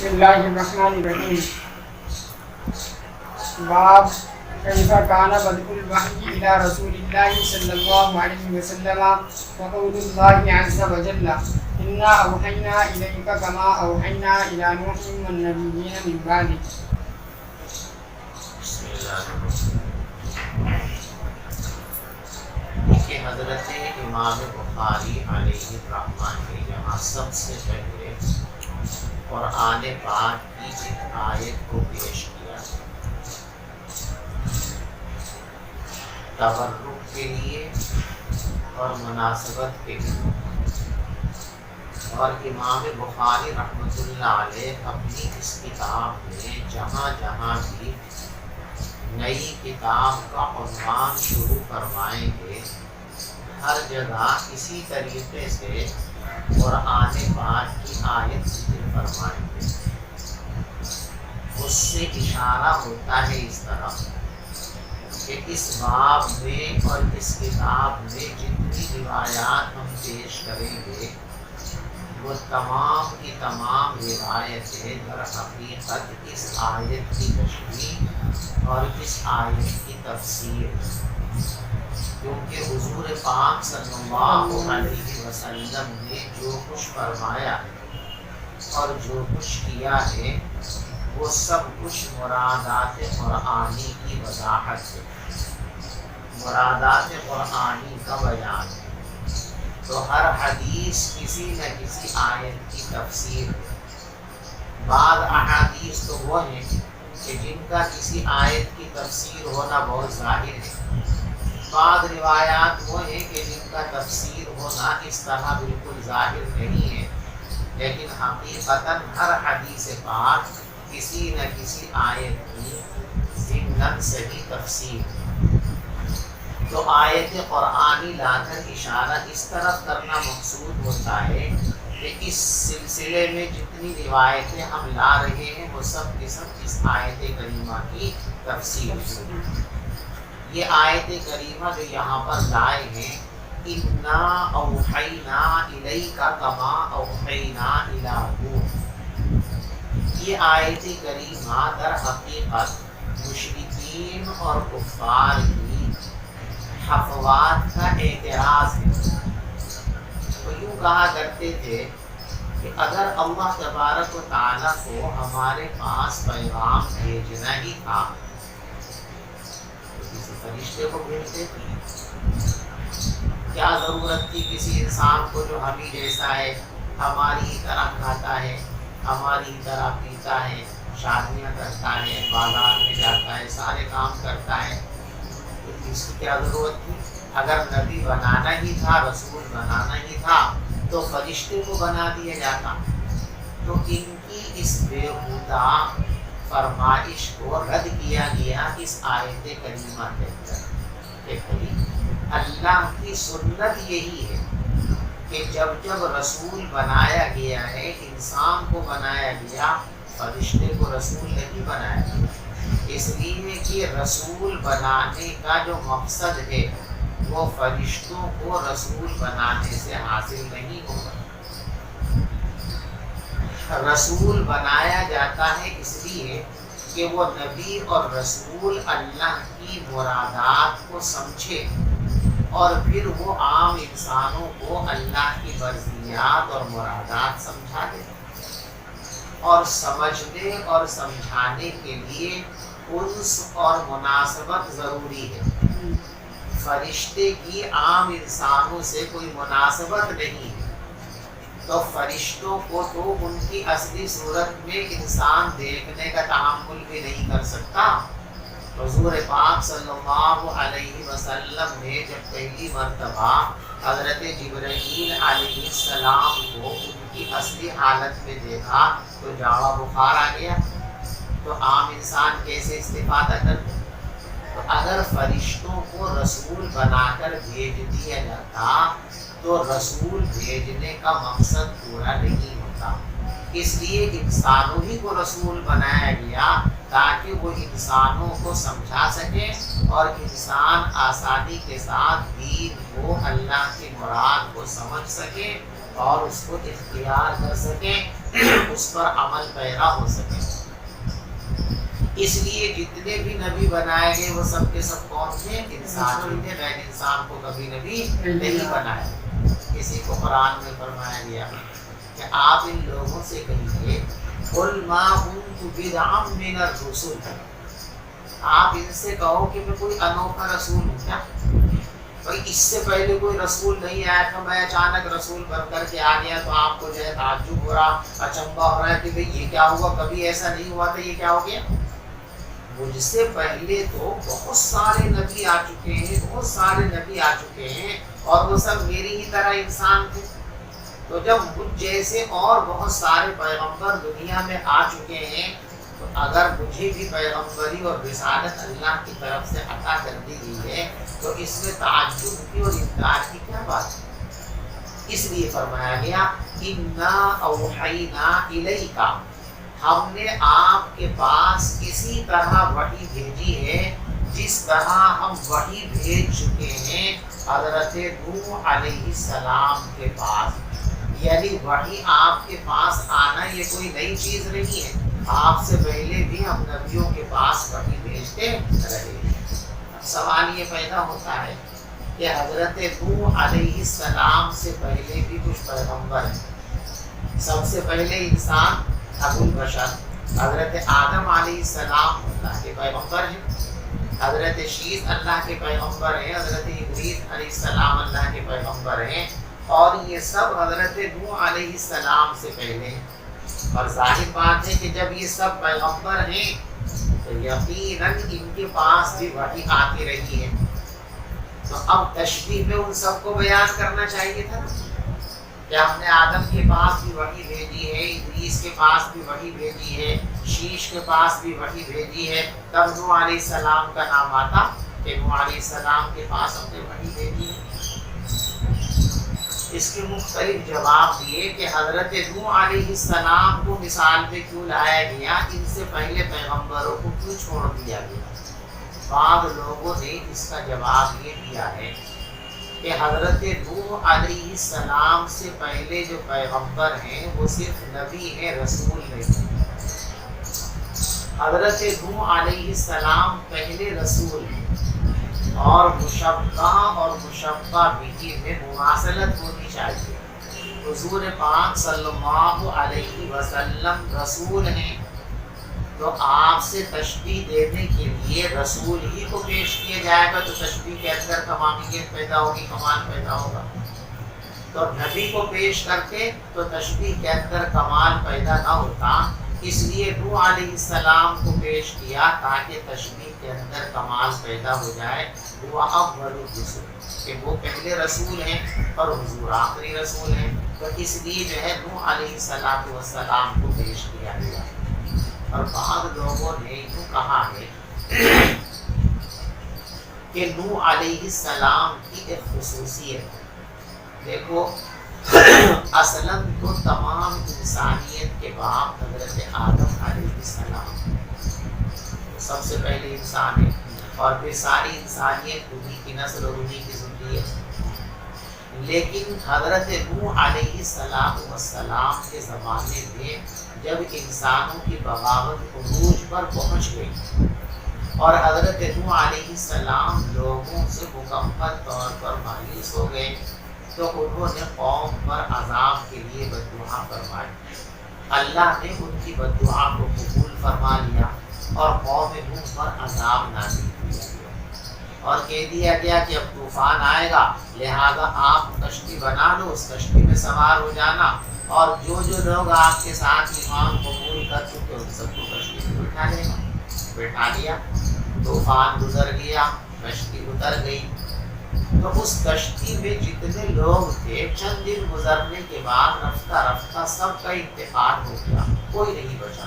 بسم اللہ الرحمن الرحیم باب کیف کان بدء الوحی الی رسول اللہ صلی اللہ علیہ وسلم وقول اللہ عز وجل انا اوحینا الیک کما اوحینا الی نوح والنبیین من بعدہ. بسم اللہ الرحمن الرحیم. کہ حضرت امام بخاری علیہ الرحمہ نے یہاں سب سے پہلے قرآن پاک کی ایک آیت کو پیش کیا تبرک کے لیے اور مناسبت کے لیے، اور امام بخاری رحمۃ اللہ علیہ اپنی اس کتاب میں جہاں جہاں بھی نئی کتاب کا عنوان شروع فرمائیں گے ہر جگہ اسی طریقے سے قرآن پاک کی آیت ذکر فرمائیں گے. اس سے اشارہ ہوتا ہے اس طرح کہ اس باب میں اور اس کتاب میں جتنی روایات ہم پیش کریں گے وہ تمام کی تمام روایتیں در حقیقت اس آیت کی تشریح اور اس آیت کی تفسیر، کیونکہ حضور پاک صلی اللہ علیہ وسلم نے جو کچھ فرمایا اور جو کچھ کیا ہے وہ سب کچھ مرادات قرآنی کی وضاحت ہے، مرادات قرآنی کا بیان ہے. تو ہر حدیث کسی نہ کسی آیت کی تفسیر ہے. بعض احادیث تو وہ ہیں کہ جن کا کسی آیت کی تفسیر ہونا بہت ظاہر ہے، بعض روایات وہ ہیں کہ جن کا تفسیر ہونا اس طرح بالکل ظاہر نہیں ہے، لیکن حقیقتاً ہر حدیث پاک کسی نہ کسی آیت کی ضمناً صحیح تفسیر ہے. تو آیت قرآنی لا کر اشارہ اس طرف کرنا مقصود ہوتا ہے کہ اس سلسلے میں جتنی روایتیں ہم لا رہے ہیں وہ سب کی سب اس آیت کریمہ کی تفسیر ہے. یہ آیت کریمہ جو یہاں پر لائے ہیں انا اوحینا الیک کما اوحینا الی نوح، یہ آیت کریمہ در حقیقت مشرکین اور کفار کی حفوات کا اعتراض ہے. وہ یوں کہا کرتے تھے کہ اگر اللہ تبارک و تعالیٰ کو ہمارے پاس پیغام بھیجنا ہی تھا کسی فرشتے کو بھیجتے تھے. کیا ضرورت تھی کسی انسان کو جو ہمیں جیسا ہے، ہماری ہی طرح کھاتا ہے، ہماری ہی طرح پیتا ہے، شادیاں کرتا ہے، بازار میں جاتا ہے، سارے کام کرتا ہے. اس کی کیا ضرورت تھی؟ اگر نبی بنانا ہی تھا، رسول بنانا ہی تھا تو فرشتے کو بنا دیا جاتا. تو ان کی اس بےہودہ فرمائش کو رد کیا گیا اس آیت کریمہ کے اندر. اللہ کی سنت یہی ہے کہ جب جب رسول بنایا گیا ہے، انسان کو بنایا گیا، فرشتے کو رسول نہیں بنایا گیا. اس لیے کہ رسول بنانے کا جو مقصد ہے وہ فرشتوں کو رسول بنانے سے حاصل نہیں ہوگا. رسول بنایا جاتا ہے اس لیے کہ وہ نبی اور رسول اللہ کی مرادات کو سمجھے اور پھر وہ عام انسانوں کو اللہ کی مرضیات اور مرادات سمجھا دے. اور سمجھنے اور سمجھانے کے لیے انس اور مناسبت ضروری ہے. فرشتے کی عام انسانوں سے کوئی مناسبت نہیں ہے، تو فرشتوں کو تو ان کی اصلی صورت میں انسان دیکھنے کا تحمل بھی نہیں کر سکتا. حضور پاک صلی اللہ علیہ وسلم نے جب پہلی مرتبہ حضرت جبرائیل علیہ السلام کو ان کی اصلی حالت میں دیکھا تو جاڑا بخار آ گیا. تو عام انسان کیسے استفادہ کرتے؟ تو اگر فرشتوں کو رسول بنا کر بھیج دیا جاتا تو رسول بھیجنے کا مقصد پورا نہیں ہوتا. اس لیے انسانوں ہی کو رسول بنایا گیا تاکہ وہ انسانوں کو سمجھا سکے اور انسان آسانی کے ساتھ دین کو، اللہ کی مراد کو سمجھ سکے اور اس کو اختیار کر سکے. اس پر عمل پیرا ہو سکے۔ اس لیے جتنے بھی نبی بنائے گئے وہ سب کے سب کون تھے؟ انسان ہی تھے، غیر انسان کو کبھی نبی نہیں بنایا۔ اسی کو قرآن میں فرمایا گیا کہ آپ ان لوگوں سے کہیے قُلْ مَا كُنْتُ بِدْعًا مِنَ الرُّسُلِ، آپ ان سے کہو کہ میں کوئی انوکھا رسول ہوں کیا؟ بھائی اس سے پہلے کوئی رسول نہیں آیا تھا، میں اچانک رسول بن کر کے آ گیا تو آپ کو جو ہے تعجب ہو رہا، اچنبھا ہو رہا ہے کہ بھئی یہ کیا ہوا، کبھی ایسا نہیں ہوا تھا، یہ کیا ہو گیا؟ مجھ سے پہلے تو بہت سارے نبی آ چکے ہیں، بہت سارے نبی آ چکے ہیں اور وہ سب میری ہی طرح انسان تھے۔ تو جب مجھ جیسے اور بہت سارے پیغمبر دنیا میں آ چکے ہیں تو اگر مجھے بھی پیغمبری اور رسالت اللہ کی طرف سے عطا کر دی گئی ہے تو اس میں تعجب کی اور انکار کی کیا بات ہے؟ اس لیے فرمایا گیا اِنَّا أَوْحَيْنَا إِلَيْكَ، ہم نے آپ کے پاس اسی طرح وحی بھیجی ہے جس طرح ہم وحی بھیج چکے ہیں حضرت نوح علیہ السلام کے پاس۔ یعنی وحی آپ کے پاس آنا یہ کوئی نئی چیز نہیں ہے، آپ سے پہلے بھی ہم نبیوں کے پاس وحی بھیجتے رہے۔ سوال یہ پیدا ہوتا ہے کہ حضرت نوح علیہ السلام سے پہلے بھی کچھ پیغمبر ہیں۔ سب سے پہلے انسان ابو البشر حضرت آدم علیہ السلام اللہ کے پیغمبر ہیں، حضرت شیث اللہ کے پیغمبر ہیں، حضرت ادریس علیہ السلام اللہ کے پیغمبر ہیں، اور یہ سب حضرت نوح علیہ السلام سے پہلے ہیں۔ اور ظاہر بات ہے کہ جب یہ سب پیغمبر ہیں تو یقیناً ان کے پاس بھی وحی آتی رہی ہے، تو اب تشبیہ میں ان سب کو بیان کرنا چاہیے تھا کہ ہم نے آدم کے پاس بھی وحی بھیجی ہے، ادریس کے پاس بھی وحی بھیجی ہے، شیش کے پاس بھی وحی بھیجی ہے، تب نوح علیہ السلام کا نام آتا کہ نوح علیہ السلام کے پاس ہم نے وحی بھیجی ہے۔ اس کے مختلف جواب دیے کہ حضرت نوح علیہ السلام کو مثال میں کیوں لایا گیا، ان سے پہلے پیغمبروں کو کیوں چھوڑ دیا گیا؟ بعض لوگوں نے اس کا جواب یہ دیا ہے کہ حضرت نوح علیہ السلام سے پہلے جو پیغمبر ہیں وہ صرف نبی ہیں، رسول نہیں۔ حضرت نوح علیہ السلام پہلے رسول ہیں اور مشبہ اور مشبہ بہ میں مماثلت ہونی چاہیے۔ حضور پاک صلی اللہ علیہ وسلم رسول ہیں تو آپ سے تشبیہ دینے کے لیے رسول ہی کو پیش کیا جائے گا تو تشبیہ کے اندر تمامیت پیدا ہوگی، کمال پیدا ہوگا۔ تو نبی کو پیش کرتے تو تشبیہ کے اندر کمال پیدا نہ ہوتا، اس لیے نوح علیہ السلام کو پیش کیا تاکہ تشبیہ کے اندر کمال پیدا ہو جائے۔ وہ اول الرسل کہ وہ پہلے رسول ہیں اور حضور آخری رسول ہیں، تو اس لیے جو ہے نوح علیہ السلام کو پیش کیا گیا۔ اور بعض لوگوں نے یوں کہا ہے کہ نوح علیہ السلام کی ایک خصوصیت ہے۔ دیکھو اصلاً تو تمام انسانیت کے باپ حضرت آدم علیہ السلام سب سے پہلے انسان ہے، اور پھر ساری انسانیت انہی کی نسل اور انہی کی ذریت۔ لیکن حضرت نوح علیہ السلام کے زمانے میں جب انسانوں کی بغاوت عروج پر پہنچ گئی اور حضرت نوح علیہ السلام لوگوں سے مکمل طور پر مایوس ہو گئے تو انہوں نے قوم پر عذاب کے لیے بددعا فرمائی۔ اللہ نے ان کی بددعا کو قبول فرما لیا اور قوم نوح پر عذاب نازل کیا گیا اور کہہ دیا گیا کہ اب طوفان آئے گا، لہذا آپ کشتی بنا لو، اس کشتی میں سوار ہو جانا، اور جو لوگ آپ کے ساتھ ایمان قبول کر چکے ان سب کو کشتی میں بٹھا لے گا۔ بٹھا لیا، طوفان گزر گیا، کشتی اتر گئی، تو اس کشتی میں جتنے لوگ تھے چند دن گزرنے کے بعد رفتہ رفتہ سب کا انتقال ہو گیا، کوئی نہیں بچا،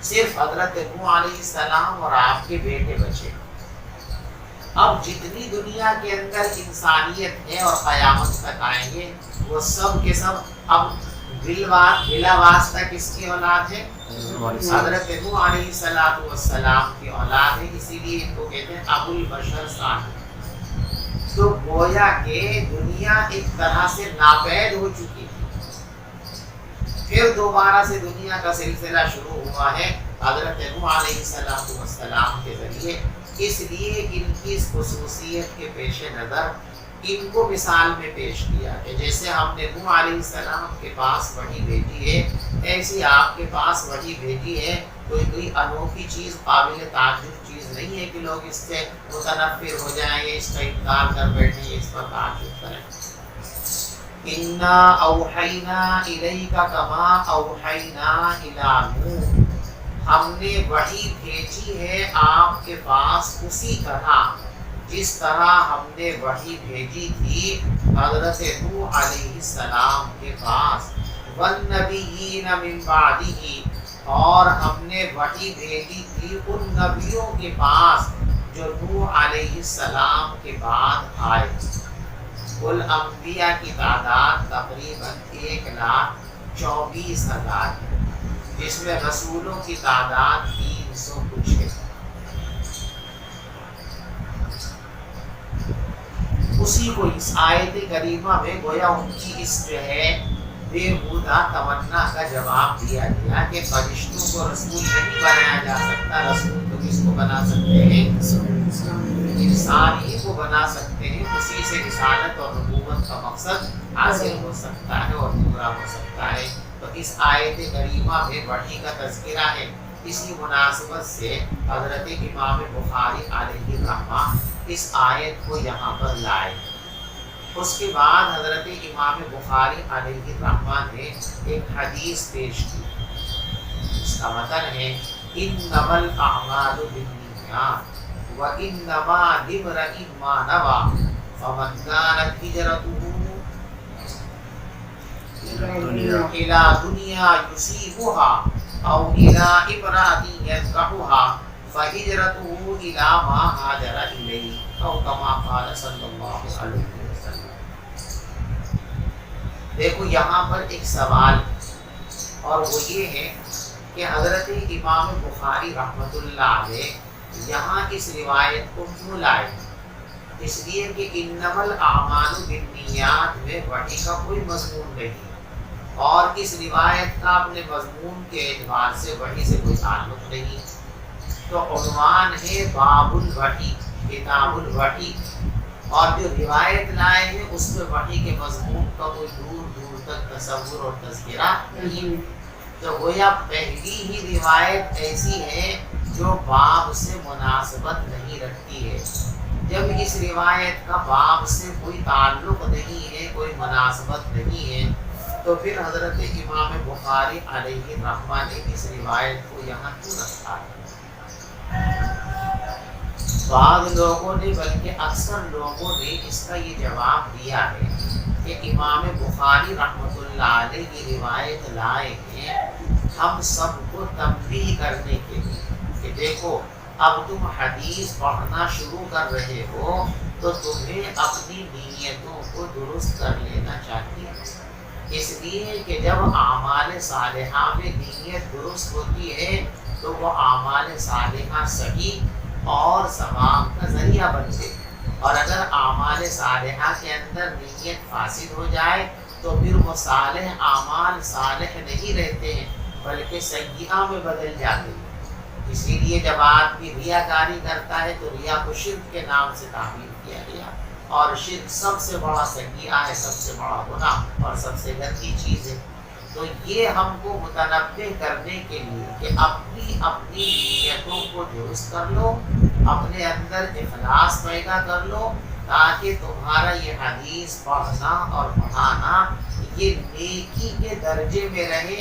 صرف حضرت نوح علیہ السلام اور آپ کے بیٹے بچے۔ اب جتنی دنیا کے اندر انسانیت ہے اور قیامت تک آئیں گے وہ سب کے سب اب بلا واسطہ کس کی اولاد ہے؟ حضرت نوح علیہ السلام کی اولاد ہے، اسی لیے ان کو کہتے ہیں ابو البشر ثانی۔ تو گویا کہ دنیا ایک طرح سے ناپید ہو چکی تھی، پھر دوبارہ سے دنیا کا سلسلہ شروع ہوا ہے حضرت نوح علیہ السلام کے ذریعے، اس لیے ان کی اس خصوصیت کے پیش نظر ان کو مثال میں پیش کیا کہ جیسے ہم نے نوح علیہ السلام کے پاس وحی بھیجی ہے، ایسی آپ کے پاس وحی بھیجی ہے۔ کوئی انوکھی چیز، قابل تعجب چیز نہیں ہے کہ لوگ اس سے متنفر ہو جائیں، اس کا انکار کر بیٹھیں، اس پر تعجب کریں۔ اِنَّا أَوْحَيْنَا إِلَيْكَ كَمَا أَوْحَيْنَا إِلَىٰ نُوحٍ، ہم نے وحی بھیجی ہے آپ کے پاس اسی طرح جس طرح ہم نے وحی بھیجی تھی حضرت نوح علیہ السلام کے پاس، وَالنَّبِيِّينَ مِن بَعْدِهِ، اور ہم نے وحی بھیجی تھی ان نبیوں کے پاس جو نوح علیہ السلام کے بعد آئے۔ کل انبیاء کی تعداد تقریباً 1,24,000 ہے، جس میں رسولوں کی تعداد 300 کچھ ہے۔ اسی کو اس آیت کریمہ میں گویا ان کی اس جو ہے بےہودہ تمنا کا جواب دیا گیا کہ فرشتوں کو رسول نہیں بنایا جا سکتا، رسول تو کس کو بنا سکتے ہیں؟ انسان ہی کو بنا سکتے ہیں، اسی سے رسالت اور نبوت کا مقصد حاصل ہو سکتا ہے اور پورا ہو سکتا ہے۔ تو اس آیت کریمہ میں وحی کا تذکرہ ہے، اسی مناسبت سے حضرت امام بخاری علیہ الرحمہ اس آیت کو یہاں پر لائے۔ اس کے بعد حضرت امام بخاری علیہ الرحمہ نے ایک حدیث پیش کی، اس کا مطلب ہے انما الاعمال بالنیات وانما لامرئ ما نوى فمن كانت هجرته الى دنیا يصيبها او الى امرأة ينكحها فهجرته الى ما هاجر اليه او كما قال صلی اللہ علیہ وسلم۔ دیکھو یہاں پر ایک سوال اور وہ یہ ہے کہ حضرت امام بخاری رحمۃ اللہ علیہ یہاں اس روایت کو کیوں لائے؟ اس لیے کہ انما الاعمال بالنیات میں وحی کا کوئی مضمون نہیں، اور اس روایت کا اپنے مضمون کے اعتبار سے وحی سے کوئی تعلق نہیں۔ تو عنوان ہے باب الوحی، کتاب الوحی، اور جو روایت لائے ہیں اس میں وحی کے مضمون کا کوئی دور دور تک تصور اور تذکرہ نہیں۔ تو گویا پہلی ہی روایت ایسی ہے جو باب سے مناسبت نہیں رکھتی ہے۔ جب اس روایت کا باب سے کوئی تعلق نہیں ہے، کوئی مناسبت نہیں ہے، تو پھر حضرت امام بخاری علیہ الرحمہ نے اس روایت کو یہاں کیوں رکھا ہے؟ بعض لوگوں نے بلکہ اکثر لوگوں نے اس کا یہ جواب دیا ہے کہ امام بخاری رحمۃ اللہ علیہ کی روایت لائے ہیں ہم سب کو تنبیہ کرنے کے لیے کہ دیکھو اب تم حدیث پڑھنا شروع کر رہے ہو تو تمہیں اپنی نیتوں کو درست کر لینا چاہیے، اس لیے کہ جب اعمال صالحہ میں نیت درست ہوتی ہے تو وہ اعمال صالحہ صحیح اور ثواب کا ذریعہ بنتے، اور اگر اعمال صالحہ کے اندر نیت فاسد ہو جائے تو پھر وہ صالح اعمال صالح نہیں رہتے ہیں بلکہ سیئہ میں بدل جاتے ہیں۔ اسی لیے جب آدمی ریاکاری کرتا ہے تو ریا کو شرک کے نام سے تعبیر کیا گیا، اور شرک سب سے بڑا سیئہ ہے، سب سے بڑا گناہ اور سب سے گندی چیز ہے۔ تو یہ ہم کو متنبہ کرنے کے لیے کہ اپنی نیتوں کو درست کر لو، اپنے اندر اخلاص پیدا کر لو، تاکہ تمہارا یہ حدیث پڑھنا اور پڑھانا یہ نیکی کے درجے میں رہے،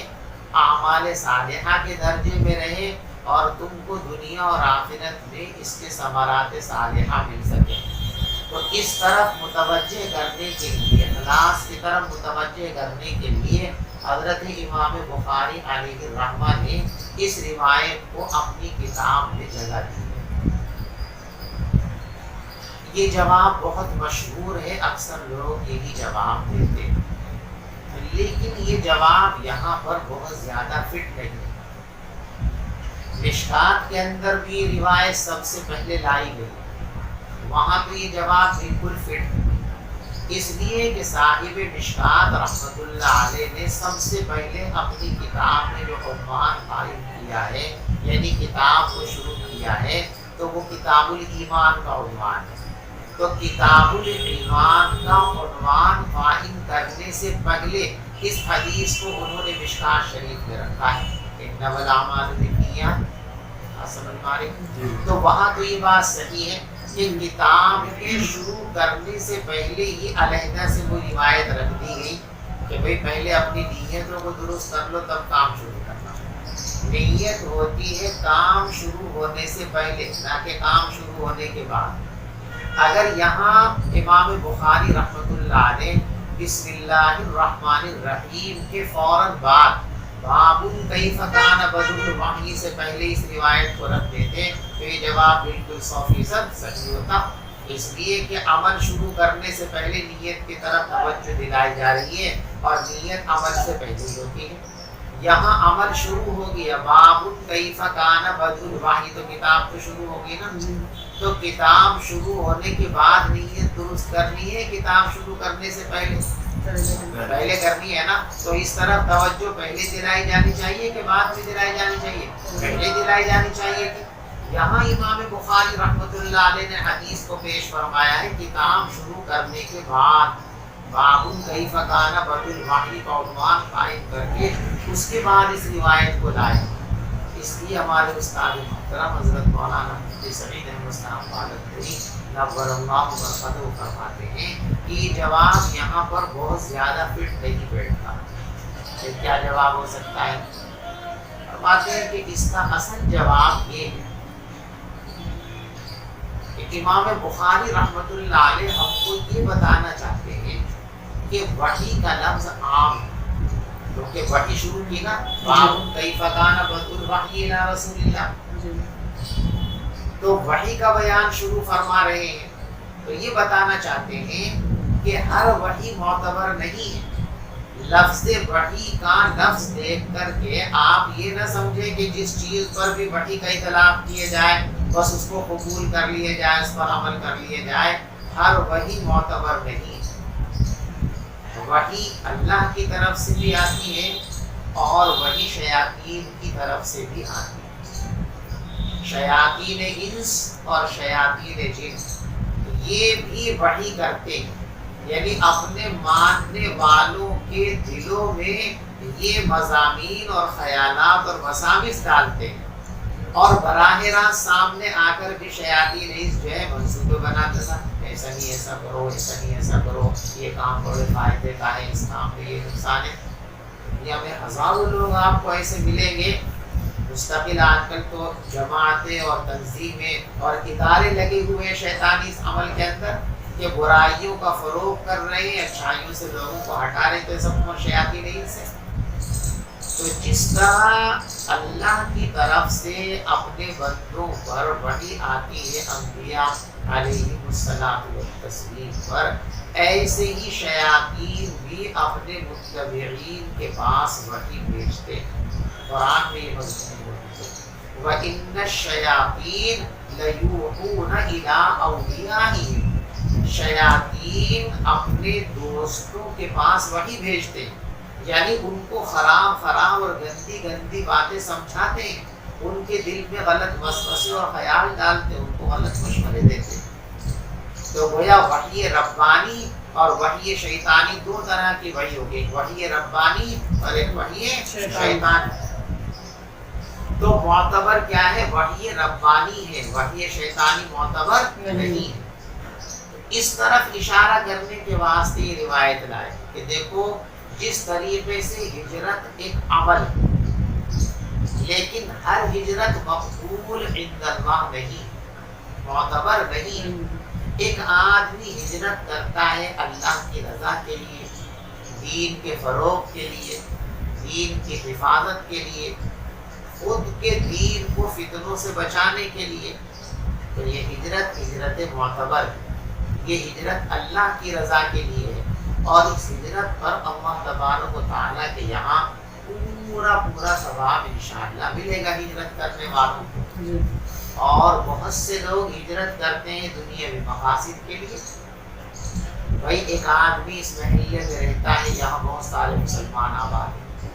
اعمال صالحہ کے درجے میں رہے، اور تم کو دنیا اور آخرت میں اس کے ثمرات صالحہ مل سکے۔ تو اس طرف متوجہ کرنے کے لیے، اخلاص کی طرف متوجہ کرنے کے لیے حضرت امام بخاری علیہ الرحمہ نے اس روایت کو اپنی کتاب میں جگہ دی ہے۔ یہ جواب بہت مشہور ہے، اکثر لوگ یہی جواب دیتے ہیں، لیکن یہ جواب یہاں پر بہت زیادہ فٹ نہیں ہے۔ مشکات کے اندر بھی یہ روایت سب سے پہلے لائی گئی، وہاں تو یہ جواب بالکل فٹ ہے، اس لیے کہ صاحب مشکات رحمت اللہ علیہ نے سب سے پہلے اپنی کتاب میں جو عنوان قائم کیا ہے، یعنی کتاب کو شروع کیا ہے، تو وہ کتاب الایمان کا عنوان ہے۔ تو کتاب الایمان کا عنوان قائم کرنے سے پہلے اس حدیث کو انہوں نے مشکات شریف میں رکھا ہے، انما الاعمال بالنیات۔ تو وہاں تو یہ بات صحیح ہے کہ کتاب کے شروع کرنے سے پہلے یہ علیحدہ سے وہ روایت رکھ دی گئی کہ بھئی پہلے اپنی نیتوں کو درست کر لو تب کام شروع کرنا۔ نیت ہوتی ہے کام شروع ہونے سے پہلے، نہ کہ کام شروع ہونے کے بعد۔ اگر یہاں امام بخاری رحمۃ اللہ علیہ بسم اللہ الرحمن الرحیم کے فوراً بعد باب کیف کان بدء الوحی سے پہلے اس روایت کو رکھ دیتے تو یہ جواب بالکل 100% صحیح ہوتا، اس لیے کہ عمل شروع کرنے سے پہلے نیت کی طرف توجہ دلائی جا رہی ہے اور نیت عمل سے پہلے ہی ہوتی ہے۔ یہاں عمل شروع ہو گیا، باب کیف کان بدء الوحی، تو کتاب تو شروع ہوگی نا، تو کتاب شروع ہونے کے بعد نیت درست کرنی ہے، کتاب شروع کرنے سے پہلے کرنی ہے نا۔ تو اس طرف توجہ پہلے دلائی جانی چاہیے کہ بعد میں دلائی جانی چاہیے؟ پہلے دلائی جانی چاہیے۔ کہ یہاں امام بخاری رحمۃ اللہ علیہ نے حدیث کو پیش فرمایا ہے کتاب شروع کرنے کے بعد باب کیف کان بدء الوحی کا عنوان قائم کر کے اس کے بعد اس روایت کو لائے۔ اس لیے ہمارے استاد محترم حضرت مولانا مفتی سعید احمد صاحب بالکری نور اللہ مرقدہ فرماتے ہیں کہ یہ جواب یہاں پر بہت زیادہ فٹ نہیں بیٹھتا۔ پھر کیا جواب ہو سکتا ہے؟ فرماتے ہیں کہ اس کا اصل جواب یہ ہے کہ امام بخاری رحمۃ اللہ علیہ ہم کو یہ بتانا چاہتے ہیں کہ وحی کا لفظ عام، کیونکہ وحی شروع کی نا، باب کیف کان بدء الوحی الی رسول اللہ، تو وحی کا بیان شروع فرما رہے ہیں۔ تو یہ بتانا چاہتے ہیں کہ ہر وحی معتبر نہیں ہے۔ لفظ وحی کا لفظ دیکھ کر کے آپ یہ نہ سمجھیں کہ جس چیز پر بھی وحی کا اطلاق کیے جائے بس اس کو قبول کر لیے جائے، اس پر عمل کر لیے جائے۔ ہر وحی معتبر نہیں ہے۔ وحی اللہ کی طرف سے بھی آتی ہے اور وحی شیاطین کی طرف سے بھی آتی ہے۔ شیاطین انس اور شیاطین جن یہ بھی وحی کرتے ہیں، یعنی اپنے ماننے والوں کے دلوں میں یہ مضامین اور خیالات اور وساوس ڈالتے ہیں، اور براہ راست سامنے آ کر بھی شیاطین انس جو ہے منصوبے بناتے تھا، ایسا نہیں ایسا کرو، ایسا نہیں ایسا کرو، یہ کام بڑے فائدے کا ہے، اس کام میں یہ نقصان ہے۔ دنیا میں ہزاروں لوگ آپ کو ایسے ملیں گے، مستقل آج کل تو جماعتیں اور تنظیمیں اور ادارے لگے ہوئے ہیں شیطانی اس عمل کے اندر کہ برائیوں کا فروغ کر رہے ہیں، اچھائیوں سے لوگوں کو ہٹا رہے، تو سب شیاطین انس ہے۔ تو جس طرح اللہ کی طرف سے اپنے بندوں پر وحی آتی ہے انبیاء علیہم الصلوۃ والتسلیم پر، ایسے ہی شیاطین بھی اپنے متبعین کے پاس وحی بھیجتے ہیں۔ قرآن میں یہ مضمون ہے وَإِنَّ الشَّيَاطِينَ لَيُوحُونَ إِلَىٰ أَوْلِيَائِهِمْ، شیاطین اپنے دوستوں کے پاس وحی بھیجتے ہیں، یعنی ان کو خراب اور گندی گندی باتیں سمجھاتے ہیں، ان کے دل میں غلط وسوسے اور خیال ڈالتے ہیں، ان کو غلط مشورے دیتے ہیں۔ تو گویا وحی ربانی اور وحی شیطانی دو طرح کی وحی ہوگی، ایک وحی ربانی اور ایک وحی شیطانی۔ تو معتبر کیا ہے؟ وحی ربانی ہے، وحی شیطانی معتبر نہیں ہے۔ اس طرف اشارہ کرنے کے واسطے یہ روایت لائے کہ دیکھو جس طریقے سے ہجرت ایک عمل، لیکن ہر ہجرت مقبول عند اللہ نہیں، معتبر نہیں۔ ایک آدمی ہجرت کرتا ہے اللہ کی رضا کے لیے، دین کے فروغ کے لیے، دین کی حفاظت کے لیے، خود کے دین کو فتنوں سے بچانے کے لیے، تو یہ ہجرت معتبر ہے۔ یہ ہجرت اللہ کی رضا کے لیے ہے، اور اس ہجرت پر اللہ تبارک و تعالیٰ کے یہاں پورا ثواب انشاءاللہ ملے گا ہجرت کرنے والوں کو۔ اور بہت سے لوگ ہجرت کرتے ہیں دنیاوی مقاصد کے لیے، بھائی ایک آدمی اس محلے میں رہتا ہے، یہاں بہت سارے مسلمان آباد ہیں،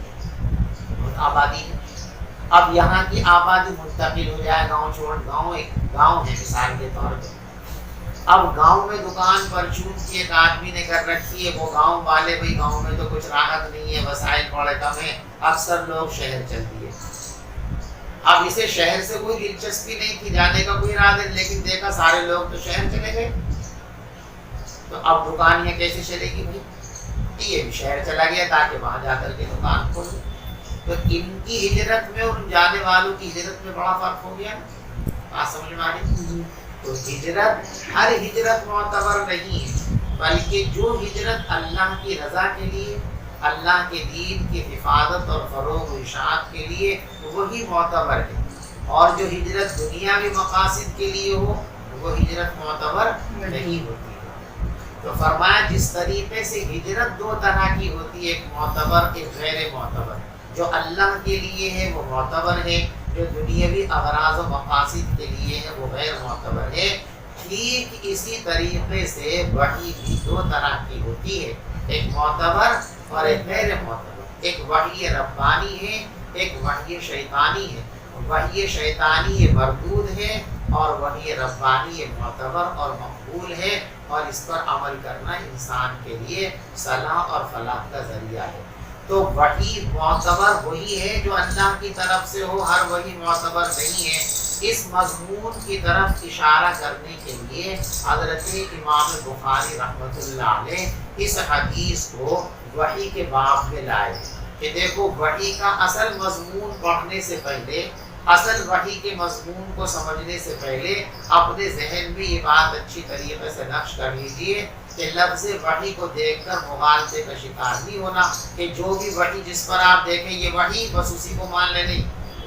بہت آبادی ہے، اب یہاں کی آبادی منتقل ہو جائے، گاؤں چھوڑ، گاؤں ایک گاؤں ہے مثال کے طور پہ، اب گاؤں میں دکان پرچون کی ایک آدمی نے کر رکھی ہے، وہ گاؤں والے بھائی گاؤں میں تو کچھ راحت نہیں ہے، وسائل بڑے کم ہیں، اکثر لوگ شہر چل دیے۔ اب اسے شہر سے کوئی دلچسپی نہیں تھی، جانے کا کوئی ارادہ نہیں، لیکن دیکھا سارے لوگ تو شہر چلے گئے، تو اب دکان یہ کیسے چلے گی بھائی؟ یہ بھی شہر چلا گیا تاکہ وہاں جا کر کے دکان کھولے۔ تو ان کی ہجرت میں اور ان جانے والوں کی ہجرت میں بڑا فرق ہو گیا، بات سمجھ میں آ رہی؟ تو ہجرت، ہر ہجرت معتبر نہیں ہے، بلکہ جو ہجرت اللہ کی رضا کے لیے، اللہ کے دین کی حفاظت اور فروغ و اشاعت کے لیے، وہی معتبر ہے، اور جو ہجرت دنیاوی مقاصد کے لیے ہو وہ ہجرت معتبر نہیں ہوتی۔ تو فرمایا جس طریقے سے ہجرت دو طرح کی ہوتی ہے، ایک معتبر ایک غیر معتبر، جو اللہ کے لیے ہے وہ معتبر ہے، جو دنیاوی اغراض و مقاصد کے لیے ہے وہ غیر معتبر ہے۔ ٹھیک اسی طریقے سے وحی بھی دو طرح کی ہوتی ہے، ایک معتبر اور ایک غیر معتبر، ایک وحی ربانی ہے، ایک وحی شیطانی ہے۔ وحی شیطانی یہ مردود ہے اور وحی ربانی یہ معتبر اور مقبول ہے، اور اس پر عمل کرنا انسان کے لیے صلاح اور فلاح کا ذریعہ ہے۔ تو وحی معتبر وہی ہے جو اللہ کی طرف سے ہو، ہر وحی معتبر نہیں ہے۔ اس مضمون کی طرف اشارہ کرنے کے لیے حضرت امام بخاری رحمۃ اللہ علیہ اس حدیث کو وحی کے باب میں لائے کہ دیکھو وحی کا اصل مضمون پڑھنے سے پہلے، اصل وحی کے مضمون کو سمجھنے سے پہلے اپنے ذہن میں یہ بات اچھی طریقے سے نقش کر لیجئے کہ لفظ وحی کو دیکھ کر مغالطے کا شکار نہیں ہونا کہ جو بھی وحی جس پر آپ دیکھیں یہ وحی بس اسی کو مان لے، نہیں،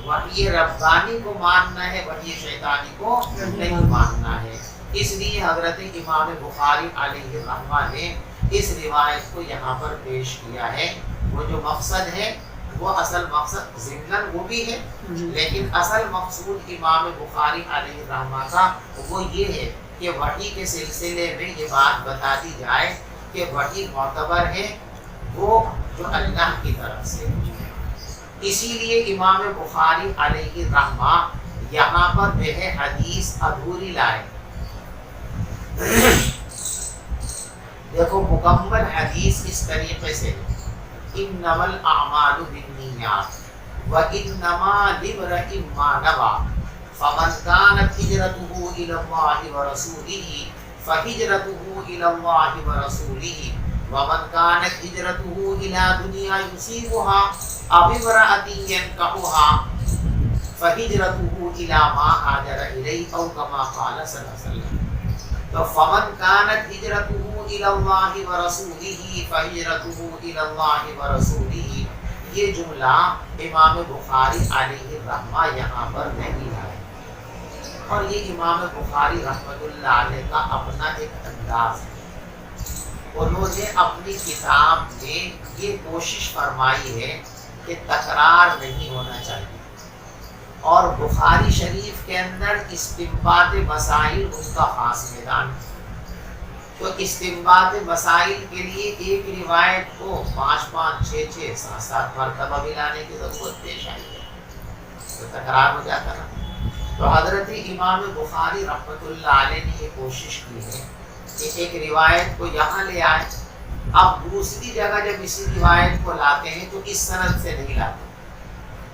وحی ربانی کو ماننا ہے، وحی شیطانی کو نہیں ماننا ہے۔ اس لیے حضرت امام بخاری علیہ الرحمہ نے اس روایت کو یہاں پر پیش کیا ہے۔ وہ جو مقصد ہے وہ اصل مقصد ضمن وہ بھی ہے، لیکن اصل مقصود امام بخاری علیہ الرحمہ کا وہ یہ ہے کہ وحی کے سلسلے میں یہ بات بتا دی جائے کہ وحی معتبر ہے وہ جو اللہ کی طرف سے ہے۔ اسی لیے امام بخاری علیہ الرحمہ یہاں پر جو ہے حدیث ادھوری لائے۔ دیکھو مکمل حدیث اس طریقے سے انما الاعمال بالنیات وانما لامرئ ما نوى فمن كانت هجرته الى الله ورسوله فهجرته الى الله ورسوله ومن كانت هجرته الى دنيا يصيبها او امرأة ينكحها فهجرته الى ما هاجر اليه او كما قال صلی اللہ علیہ وسلم۔ تو فمن كانت هجرته الى الله ورسوله فهجرته الى الله ورسوله، یہ جملہ امام بخاری علیہ الرحمہ یہاں پر نہیں لائے، اور یہ امام بخاری رحمۃ اللہ علیہ کا اپنا ایک انداز ہے۔ انہوں نے اپنی کتاب میں یہ کوشش فرمائی ہے کہ تکرار نہیں ہونا چاہیے، اور بخاری شریف کے اندر استنباط مسائل ان کا خاص میدان ہے۔ تو استنباط مسائل کے لیے ایک روایت کو 5 6 7 مرتبہ بھی لانے کی ضرورت پیش آئی ہے، تو تکرار ہو جاتا نا۔ تو حضرت امام بخاری رحمۃ اللہ علیہ نے یہ کوشش کی ہے کہ ایک روایت کو یہاں لے آئے، اب دوسری جگہ جب اسی روایت کو لاتے ہیں تو اس سند سے نہیں لاتے،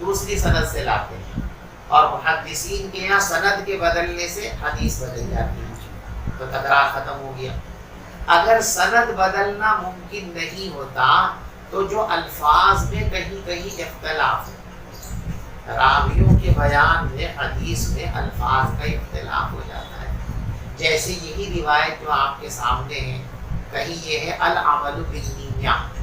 دوسری سند سے لاتے ہیں، اور محدثین کے یہاں سند کے بدلنے سے حدیث بدل جاتی ہے، تو تکرار ختم ہو گیا۔ اگر سند بدلنا ممکن نہیں ہوتا تو جو الفاظ میں کہیں کہیں اختلاف ہے، راویوں کے بیان میں حدیث میں الفاظ کا اختلاف ہو جاتا ہے، جیسے یہی روایت جو آپ کے سامنے ہے، کہیں یہ ہے العمل بالنیات،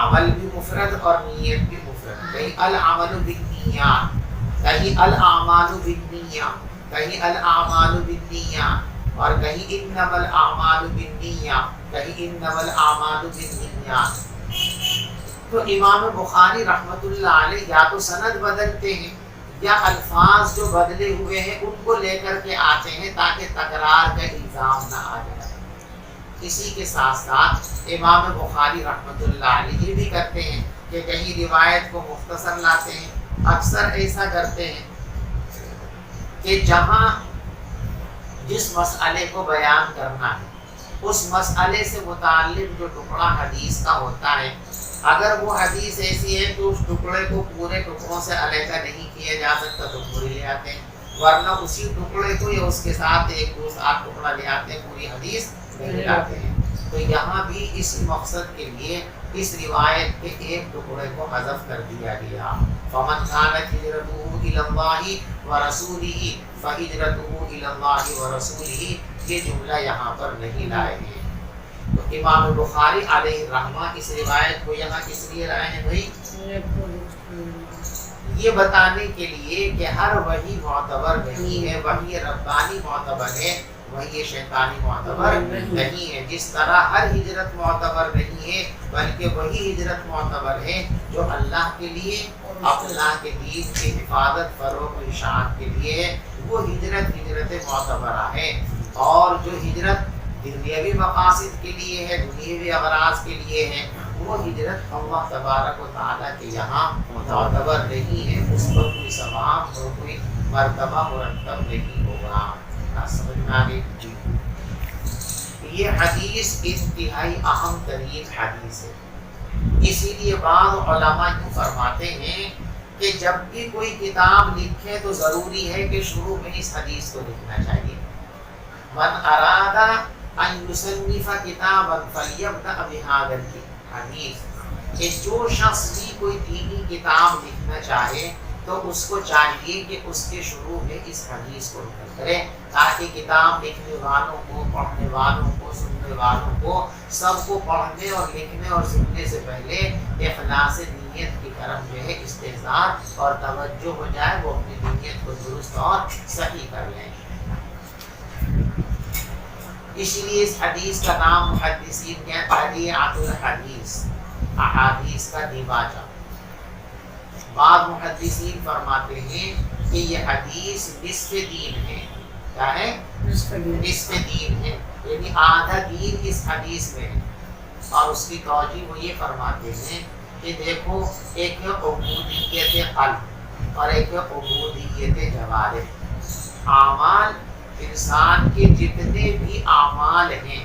عمل بھی مفرد اور نیت بھی مفرد، کہیں العمل بالنیات، کہیں الاعمال بالنیات، کہیں الاعمال بالنیات، اور کہیں انما الاعمال بالنیات، کہیں انما الاعمال بالنیات۔ تو امام بخاری رحمۃ اللہ علیہ یا تو سند بدلتے ہیں یا الفاظ جو بدلے ہوئے ہیں ان کو لے کر کے آتے ہیں تاکہ تکرار کا الزام نہ آ جائے۔ اسی کے ساتھ ساتھ امام بخاری رحمۃ اللہ علیہ بھی کرتے ہیں کہ کہیں روایت کو مختصر لاتے ہیں، اکثر ایسا کرتے ہیں کہ جہاں جس مسئلے کو بیان کرنا ہے اس مسئلے سے متعلق جو ٹکڑا حدیث کا ہوتا ہے، اگر وہ حدیث ایسی ہے تو اس ٹکڑے کو پورے ٹکڑوں سے علیحدہ نہیں کیا جا سکتا تو پوری لے آتے ہیں، ورنہ اسی ٹکڑے کو یا اس کے ساتھ ایک دوسرا ٹکڑا لے آتے ہیں، پوری حدیث نہیں لاتے ہیں۔ تو یہاں بھی اسی مقصد کے لیے اس روایت کے ایک ٹکڑے کو حذف کر دیا گیا، فمن كانت هجرته الى الله ورسوله فهجرته الى الله ورسوله، یہ جملہ یہاں پر نہیں لائے ہیں۔ تو امام بخاری علیہ الرحمہ اس روایت کو یہاں کس لیے لائے ہیں بھائی؟ یہ بتانے کے لیے کہ ہر وحی معتبر نہیں ہے، وحی ربانی معتبر ہے، وحی شیطانی معتبر نہیں ہے۔ جس طرح ہر ہجرت معتبر نہیں ہے بلکہ وہی ہجرت معتبر ہے جو اللہ کے لیے، اللہ کے دین کی حفاظت، فروغ و اشاعت کے لیے ہے، وہ ہجرت معتبرہ ہے۔ اور جو ہجرت دنیاوی مقاصد کے لیے ہے، دنیاوی اغراض کے لیے ہے، وہ ہجرت اللہ تبارک و تعالیٰ کے یہاں معتبر نہیں ہے، اس پر کوئی ثواب اور کوئی مرتبہ مرتب نہیں ہوگا۔ سمجھ میں آ گئی؟ یہ حدیث انتہائی اہم ترین حدیث ہے، اسی لیے بعض علماء یوں فرماتے ہیں کہ جب بھی کوئی کتاب لکھے تو ضروری ہے کہ شروع میں اس حدیث کو لکھنا چاہیے۔ من اراد ان یصنف کتابا فلیبدأ بہذا الحدیث، کہ جو شخص بھی کوئی دینی کتاب لکھنا چاہے تو اس کو چاہیے کہ اس کے شروع میں اس حدیث کو ذکر کرے، تاکہ کتاب لکھنے والوں کو، پڑھنے والوں کو، سننے والوں کو، سب کو پڑھنے اور لکھنے اور سننے سے پہلے اخلاص نیت کی طرف جو ہے استحضار اور توجہ ہو جائے، وہ اپنی نیت کو درست اور صحیح کر لیں۔ اسی لیے اس حدیث کا نام محدثین کیا ہے؟ طریعۃ الحدیث، احادیث کا دیباچہ۔ بعض محدثین فرماتے ہیں کہ یہ حدیث نصف دین ہے۔ کیا ہے؟ نصف دین ہے، یعنی آدھا دین اس حدیث میں ہے۔ اور اس کی توجیہ وہ یہ فرماتے ہیں کہ دیکھو، ایک ہے عبودیت قلب اور ایک ہے عبودیت جوارح۔ اعمال، انسان کے جتنے بھی اعمال ہیں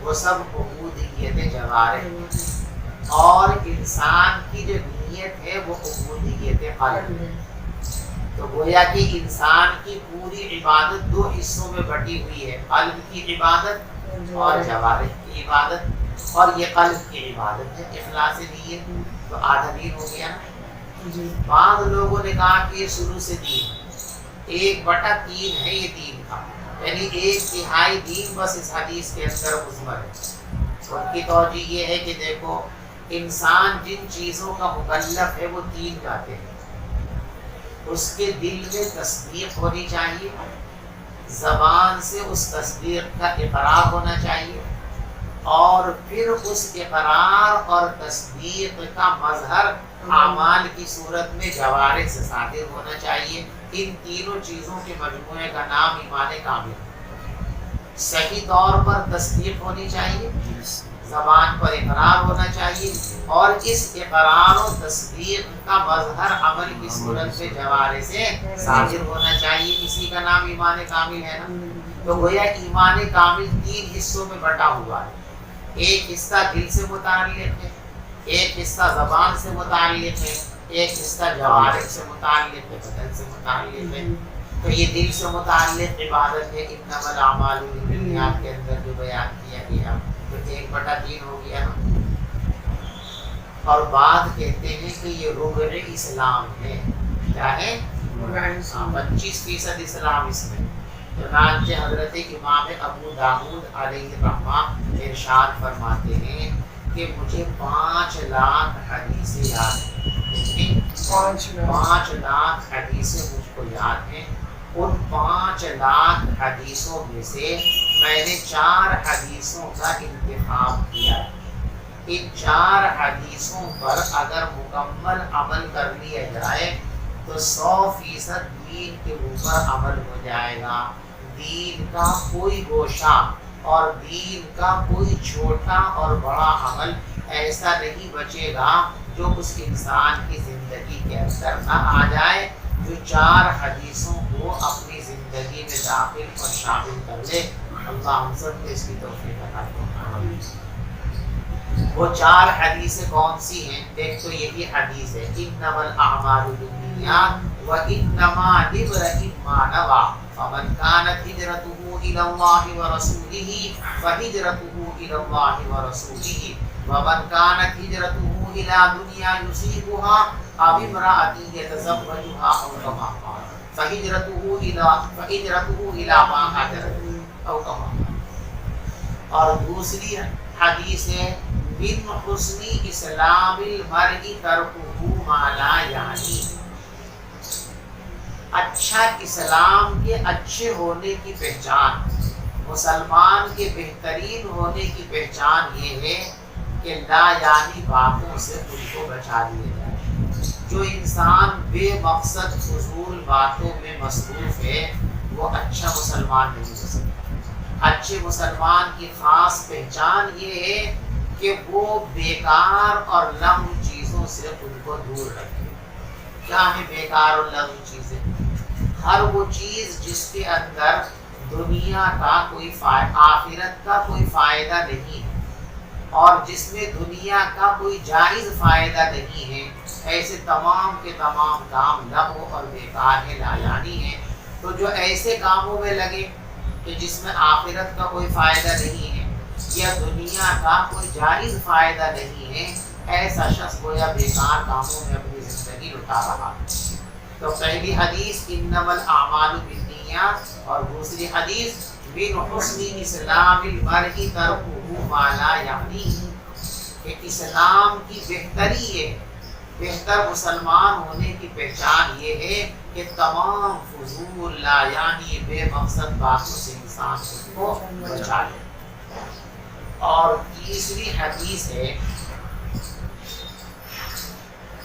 وہ سب عبودیت جوارح، اور انسان کی جو نیت ہے وہ عبودیت قلب ہے۔ تو گویا کہ انسان کی پوری عبادت دو حصوں میں بٹی ہوئی ہے، قلب کی عبادت اور جوارح کی عبادت، اور یہ قلب کی عبادت ہے اخلاص نیت، تو آدھا دین ہو گیا نا۔ بعض لوگوں نے کہا کہ یہ شروع سے دین 1/3 ہے، یہ دین کا، یعنی 1/3 دین بس اس حدیث کے اندر مضمر ہے۔ ان کی توجیہ یہ ہے کہ دیکھو، انسان جن چیزوں کا مکلف ہے وہ 3 باتیں ہیں۔ اس کے دل میں تصدیق ہونی چاہیے، زبان سے اس تصدیق کا اقرار ہونا چاہیے، اور پھر اس اقرار اور تصدیق کا مظہر اعمال کی صورت میں جوارح سے صادر ہونا چاہیے۔ ان تینوں چیزوں کے مجموعے کا نام ایمان کامل ہے۔ صحیح طور پر تصدیق ہونی چاہیے، زبان پر اقرار ہونا چاہیے، اور اس اقرار و تصدیق کا مظہر عمل کی صورت میں جوارح سے صادر ہونا چاہیے، اسی کا نام ایمان کامل ہے نا۔ تو گویا ایمان کامل 3 حصوں میں بٹا ہوا ہے، ایک حصہ دل سے متعلق ہے، ایک حصہ زبان سے متعلق ہے، ایک حصہ جوارح سے متعلق ہے، بدن سے متعلق ہے۔ تو یہ دل سے متعلق عبادت ہے، انما الاعمال بالنیات کے اندر جو بیان کیا گیا، تو 1/3 ہو گیا نا۔ اور بعد کہتے ہیں کہ یہ ربع اسلام ہے۔ کیا ہے؟ 25% اسلام اس میں۔ چنانچہ حضرت امام ابو داؤد علیہ الرحمہ ارشاد فرماتے ہیں کہ مجھے 5 لاکھ حدیثیں یاد ہیں، 5 لاکھ حدیثیں مجھ کو یاد ہیں۔ ان 5 لاکھ حدیثوں میں سے میں نے 4 حدیثوں کا انتخاب کیا ہے۔ ان 4 حدیثوں پر اگر مکمل عمل کر لیا جائے تو 100% دین کے اوپر عمل ہو جائے گا۔ دین کا کوئی گوشہ اور دین کا کوئی چھوٹا اور بڑا عمل ایسا نہیں بچے گا جو اس انسان کی زندگی کے اندر نہ آ جائے، جو 4 حدیثوں کو اپنی زندگی میں داخل اور شامل کر لے۔ اللہ ہم سب کو اس کی توفیق عطا فرمائے۔ وہ 4 حدیثیں کون سی ہیں؟ ایک تو یہی حدیث ہے انما الاعمال بالنیات وانما لامرئ ما نوى فمن كانت هجرته الى الله ورسوله فهجرته الى الله ورسوله ومن كانت هجرته الى دنيا يصيبها او امرأة يتزوجها او كما قال فهجرته الى ما هاجر او كما قال۔ اور دوسری حدیث ہے من حسن اسلام المرء ترکہ ما لا یعنی، اچھا اسلام کے اچھے ہونے کی پہچان، مسلمان کے بہترین ہونے کی پہچان یہ ہے کہ لا یعنی باتوں سے خود کو بچا لیا جائے۔ جو انسان بے مقصد فضول باتوں میں مصروف ہے وہ اچھا مسلمان نہیں ہو سکتا۔ اچھے مسلمان کی خاص پہچان یہ ہے کہ وہ بیکار اور لغو چیزوں سے خود کو دور رکھے۔ کیا ہے بیکار اور لغو چیزیں؟ ہر وہ چیز جس کے اندر دنیا کا کوئی آخرت کا کوئی فائدہ نہیں ہے اور جس میں دنیا کا کوئی جائز فائدہ نہیں ہے، ایسے تمام کے تمام کام لغو اور بیکار ہے، لا یعنی ہے۔ تو جو ایسے کاموں میں لگے کہ جس میں آخرت کا کوئی فائدہ نہیں ہے یا دنیا کا کوئی جائز فائدہ نہیں ہے، ایسا شخص گویا بیکار کاموں میں اپنی زندگی لٹا رہا ہے۔ تو پہلی حدیث انما الاعمال بالنیات اور دوسری حدیث من حسن اسلام المرء ترکہ ما لا یعنی، کہ اسلام کی بہتری ہے، بہتر مسلمان ہونے کی پہچان یہ ہے کہ تمام فضول لا یعنی بے مقصد باتوں سے انسان خود کو بچا لے۔ اور تیسری حدیث ہے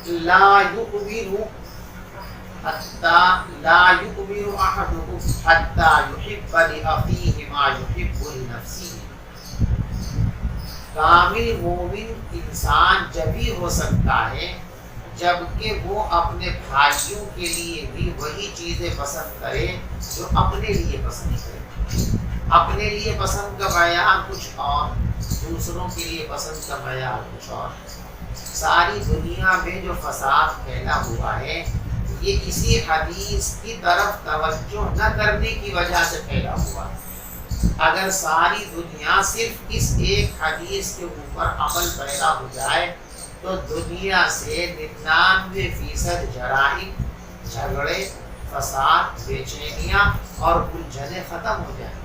لا یؤمن احدکم حتی یحب لأخیہ ما یحب لنفسہ۔ کامل مومن انسان جبھی ہو سکتا ہے جبکہ وہ اپنے بھائیوں کے لیے بھی وہی چیزیں پسند کرے جو اپنے لیے پسند کرے۔ اپنے لیے پسند کا معیار کچھ اور، دوسروں کے لیے پسند کا معیار کچھ اور۔ ساری دنیا میں جو فساد پھیلا ہوا ہے یہ اسی حدیث کی طرف توجہ نہ کرنے کی وجہ سے پھیلا ہوا ہے۔ اگر ساری دنیا صرف اس ایک حدیث کے اوپر عمل پیدا ہو جائے تو دنیا سے 99% جرائم، جھگڑے، فساد، بے چینیاں اور الجھنیں ختم ہو جائیں۔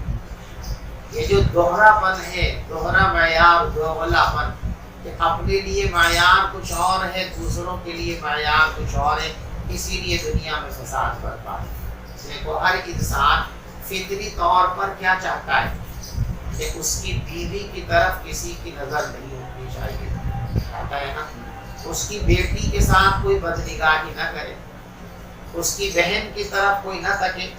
یہ جو دوہرا پن ہے، دوہرا معیار، دوغلا پن، کہ اپنے لیے معیار کچھ اور ہے، دوسروں کے لیے معیار کچھ اور ہے، اسی لیے دنیا میں فساد برپا ہے۔ دیکھو ہر انسان فطری طور پر کیا چاہتا ہے کہ اس کی بیوی کی طرف کسی کی نظر نہیں ہونی چاہیے، چاہتا ہے نا۔ اس کی بیٹی کے ساتھ کوئی بدنگاہی نہ کرے، اس کی بہن کی طرف کوئی نہ تکے،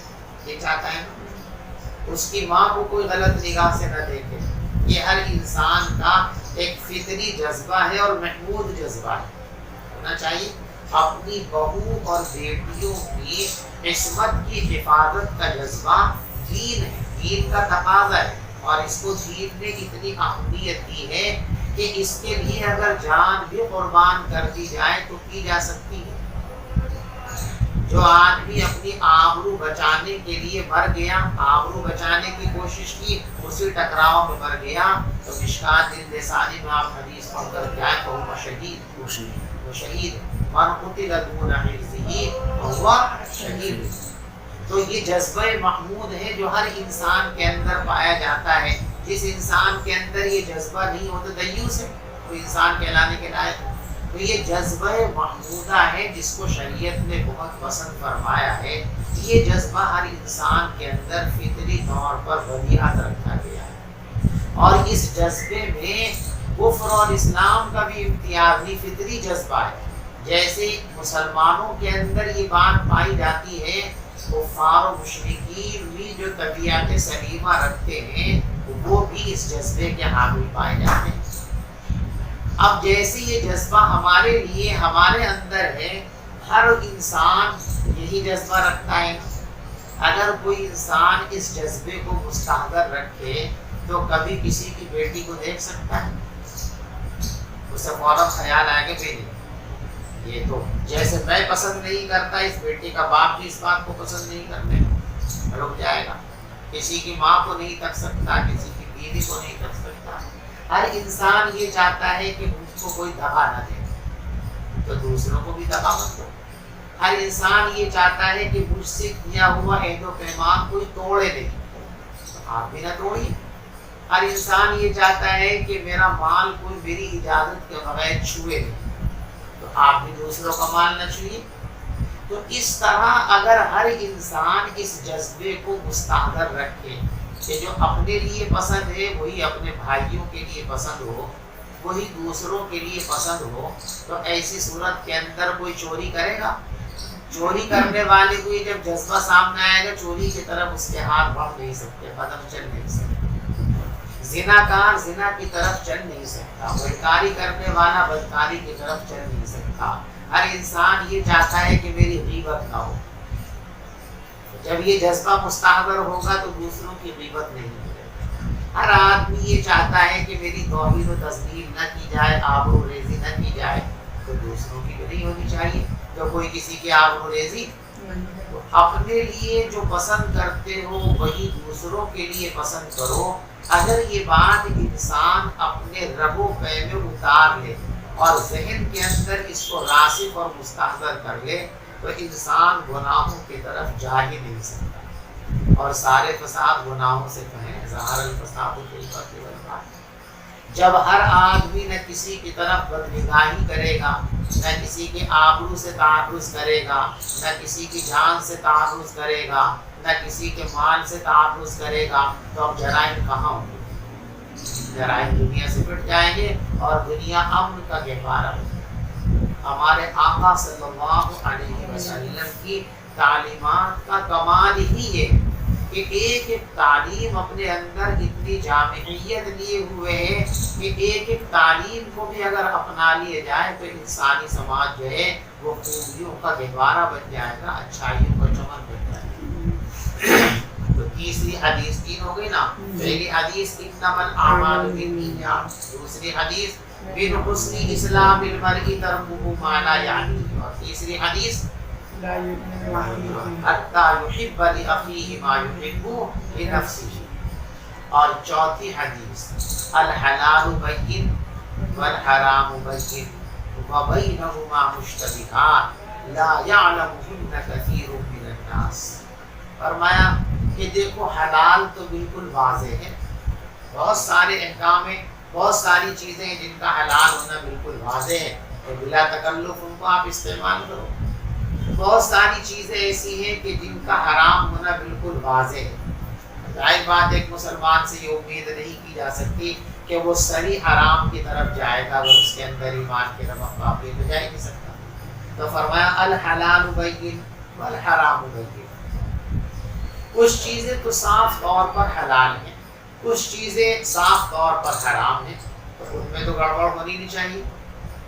یہ چاہتا ہے نا۔ اس کی ماں کو کوئی غلط نگاہ سے نہ دیکھے۔ یہ ہر انسان کا ایک فطری جذبہ ہے اور محمود جذبہ ہے، ہونا چاہیے۔ اپنی بہو اور بیٹیوں کی عصمت کی حفاظت کا جذبہ دین ہے، دین کا تقاضا ہے، اور اس کو دین نے اتنی اہمیت دی ہے کہ اس کے لیے اگر جان بھی قربان کر دی جائے تو کی جا سکتی ہے۔ جو آدمی اپنی آبرو بچانے کے لیے مر گیا، آبرو بچانے کی کوشش کی، اسی ٹکراؤ میں مر گیا، تو مشکات لسانی میں آپ حدیث پڑھ کر کیا ہے، وہ شہید، وہ شہید، من قتل دون حرزہ فہو شہید۔ تو یہ جذبہ محمود ہے جو ہر انسان کے اندر پایا جاتا ہے۔ جس انسان کے اندر یہ جذبہ نہیں ہوتا دیوس ہے، وہ انسان کہلانے کے لائق۔ تو یہ جذبہ محمودہ ہے جس کو شریعت نے بہت پسند فرمایا ہے۔ یہ جذبہ ہر انسان کے اندر فطری طور پر بنیاد رکھا گیا ہے، اور اس جذبے میں کفر اور اسلام کا بھی امتیازی فطری جذبہ ہے۔ جیسے مسلمانوں کے اندر یہ بات پائی جاتی ہے، کفار و مشرکین بھی جو طبیعت سلیمہ رکھتے ہیں وہ وہ بھی اس جذبے کے حامل پائے جاتے ہیں۔ اب جیسے یہ جذبہ ہمارے لیے ہمارے اندر ہے، ہر انسان یہی جذبہ رکھتا ہے۔ اگر کوئی انسان اس جذبے کو مستحضر رکھے تو کبھی کسی کی بیٹی کو دیکھ سکتا ہے؟ اسے فوراً خیال آئے گا کہ یہ تو جیسے میں پسند نہیں کرتا، اس بیٹی کا باپ بھی اس بات کو پسند نہیں کرتے، رک جائے گا۔ کسی کی ماں کو نہیں تک سکتا، کسی کی بیوی کو نہیں تک سکتا۔ ہر انسان یہ چاہتا ہے کہ مجھ کو کوئی دغا نہ دے تو دوسروں کو بھی دغا مت دو۔ ہر انسان یہ چاہتا ہے کہ مجھ سے کیا ہوا عہد و پیمان کوئی توڑے نہیں تو آپ بھی نہ توڑیے۔ ہر انسان یہ چاہتا ہے کہ میرا مال کوئی میری اجازت کے بغیر چھوئے نہیں تو آپ بھی دوسروں کا مال نہ چھوئیے۔ تو اس طرح اگر ہر انسان اس جذبے کو مستحضر رکھے کہ جو اپنے لیے پسند ہے وہی اپنے بھائیوں کے لیے پسند ہو، وہی دوسروں کے لیے پسند ہو، تو ایسی صورت کے اندر کوئی چوری کرے گا؟ چوری کرنے والے کو یہ جب جذبہ سامنے آئے گا، چوری کی طرف اس کے ہاتھ بڑھ نہیں سکتے، قدم چل نہیں سکتے۔ زناکار زنا کی طرف چل نہیں سکتا، بدکاری کرنے والا بدکاری کی طرف چل نہیں سکتا۔ ہر انسان یہ چاہتا ہے کہ میری غیبت نہ ہو۔ جب یہ جذبہ مستحضر ہوگا تو دوسروں کی غیبت نہیں ہوگی۔ ہر آدمی یہ چاہتا ہے کہ میری توہین و تذلیل نہ کی جائے، آبرو ریزی نہ کی جائے، تو دوسروں کی بھی نہیں ہونی چاہیے۔ جو کوئی کسی کی آبرو ریزی، تو اپنے لیے جو پسند کرتے ہو وہی دوسروں کے لیے پسند کرو۔ اگر یہ بات انسان اپنے رگ و پے میں اتار لے اور ذہن کے اندر اس کو راسخ اور مستحضر کر لے تو انسان گناہوں کی طرف جا ہی نہیں سکتا۔ اور سارے فساد گناہوں سے کہیں، ظاہر الفساد فی البر والبحر۔ جب ہر آدمی نہ کسی کی طرف بدنگاہی کرے گا، نہ کسی کے آبرو سے تعرض کرے گا، نہ کسی کی جان سے تعرض کرے گا، نہ کسی کے مال سے تعرض کرے گا، تو اب جرائم کہاں ہوں گے؟ جرائم دنیا سے مٹ جائیں گے اور دنیا امن کا گہوارہ ہو جائے گا۔ ہمارے آقا صلی اللہ علیہ وسلم کی تعلیمات کا کمال ہی یہ کہ ایک ایک تعلیم اپنے اندر اتنی جامعیت لیے ہوئے ہے کہ ایک ایک تعلیم کو بھی اگر اپنا لیے جائے تو انسانی سماج جو ہے وہ خوبیوں کا گہوارہ بن جائے گا، اچھائیوں کا چمن بن جائے گا۔ تو تیسری حدیث، تین ہو گئی نا، پہلی حدیث انما الاعمال بالنیات، دوسری حدیث من حسن اسلام المرء ترکہ ما لا یعنیہ، اور تیسری حدیث حتی یحب لأخیہ ما یحب لنفسہ، اور چوتھی حدیث الحلال بین والحرام بین وبینہما مشتبہات لا یعلمہن کثیر من الناس۔ فرمایا کہ دیکھو حلال تو بالکل واضح ہے، بہت سارے احکام ہیں، بہت ساری چیزیں ہیں جن کا حلال ہونا بالکل واضح ہے، تو بلا تکلف ان کو آپ استعمال کرو۔ بہت ساری چیزیں ایسی ہیں کہ جن کا حرام ہونا بالکل واضح ہے۔ ظاہر بات ایک مسلمان سے یہ امید نہیں کی جا سکتی کہ وہ صریح حرام کی طرف جائے گا اگر اس کے اندر ایمان کی رمق واقع تو جا ہی نہیں سکتا۔ تو فرمایا الحلال بین والحرام بین، کچھ چیزیں تو صاف طور پر حلال ہیں، کچھ چیزیں صاف طور پر حرام ہیں، تو ان میں تو گڑبڑ ہونی نہیں چاہیے۔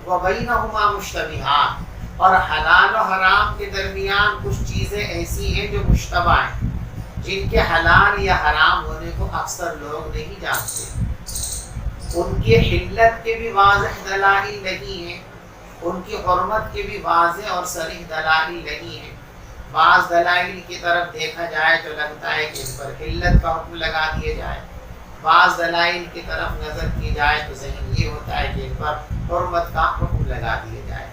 وبینہما مشتبہات، اور حلال و حرام کے درمیان کچھ چیزیں ایسی ہیں جو مشتبہ ہیں، جن کے حلال یا حرام ہونے کو اکثر لوگ نہیں جانتے۔ ان کی حلت کے بھی واضح دلائل نہیں ہیں، ان کی حرمت کے بھی واضح اور صریح دلائل نہیں ہیں۔ بعض دلائل کی طرف دیکھا جائے تو لگتا ہے کہ ان پر حلت کا حکم لگا دیا جائے، بعض دلائل کی طرف نظر کی جائے تو ذہن یہ ہوتا ہے کہ ان پر حرمت کا حکم لگا دیا جائے۔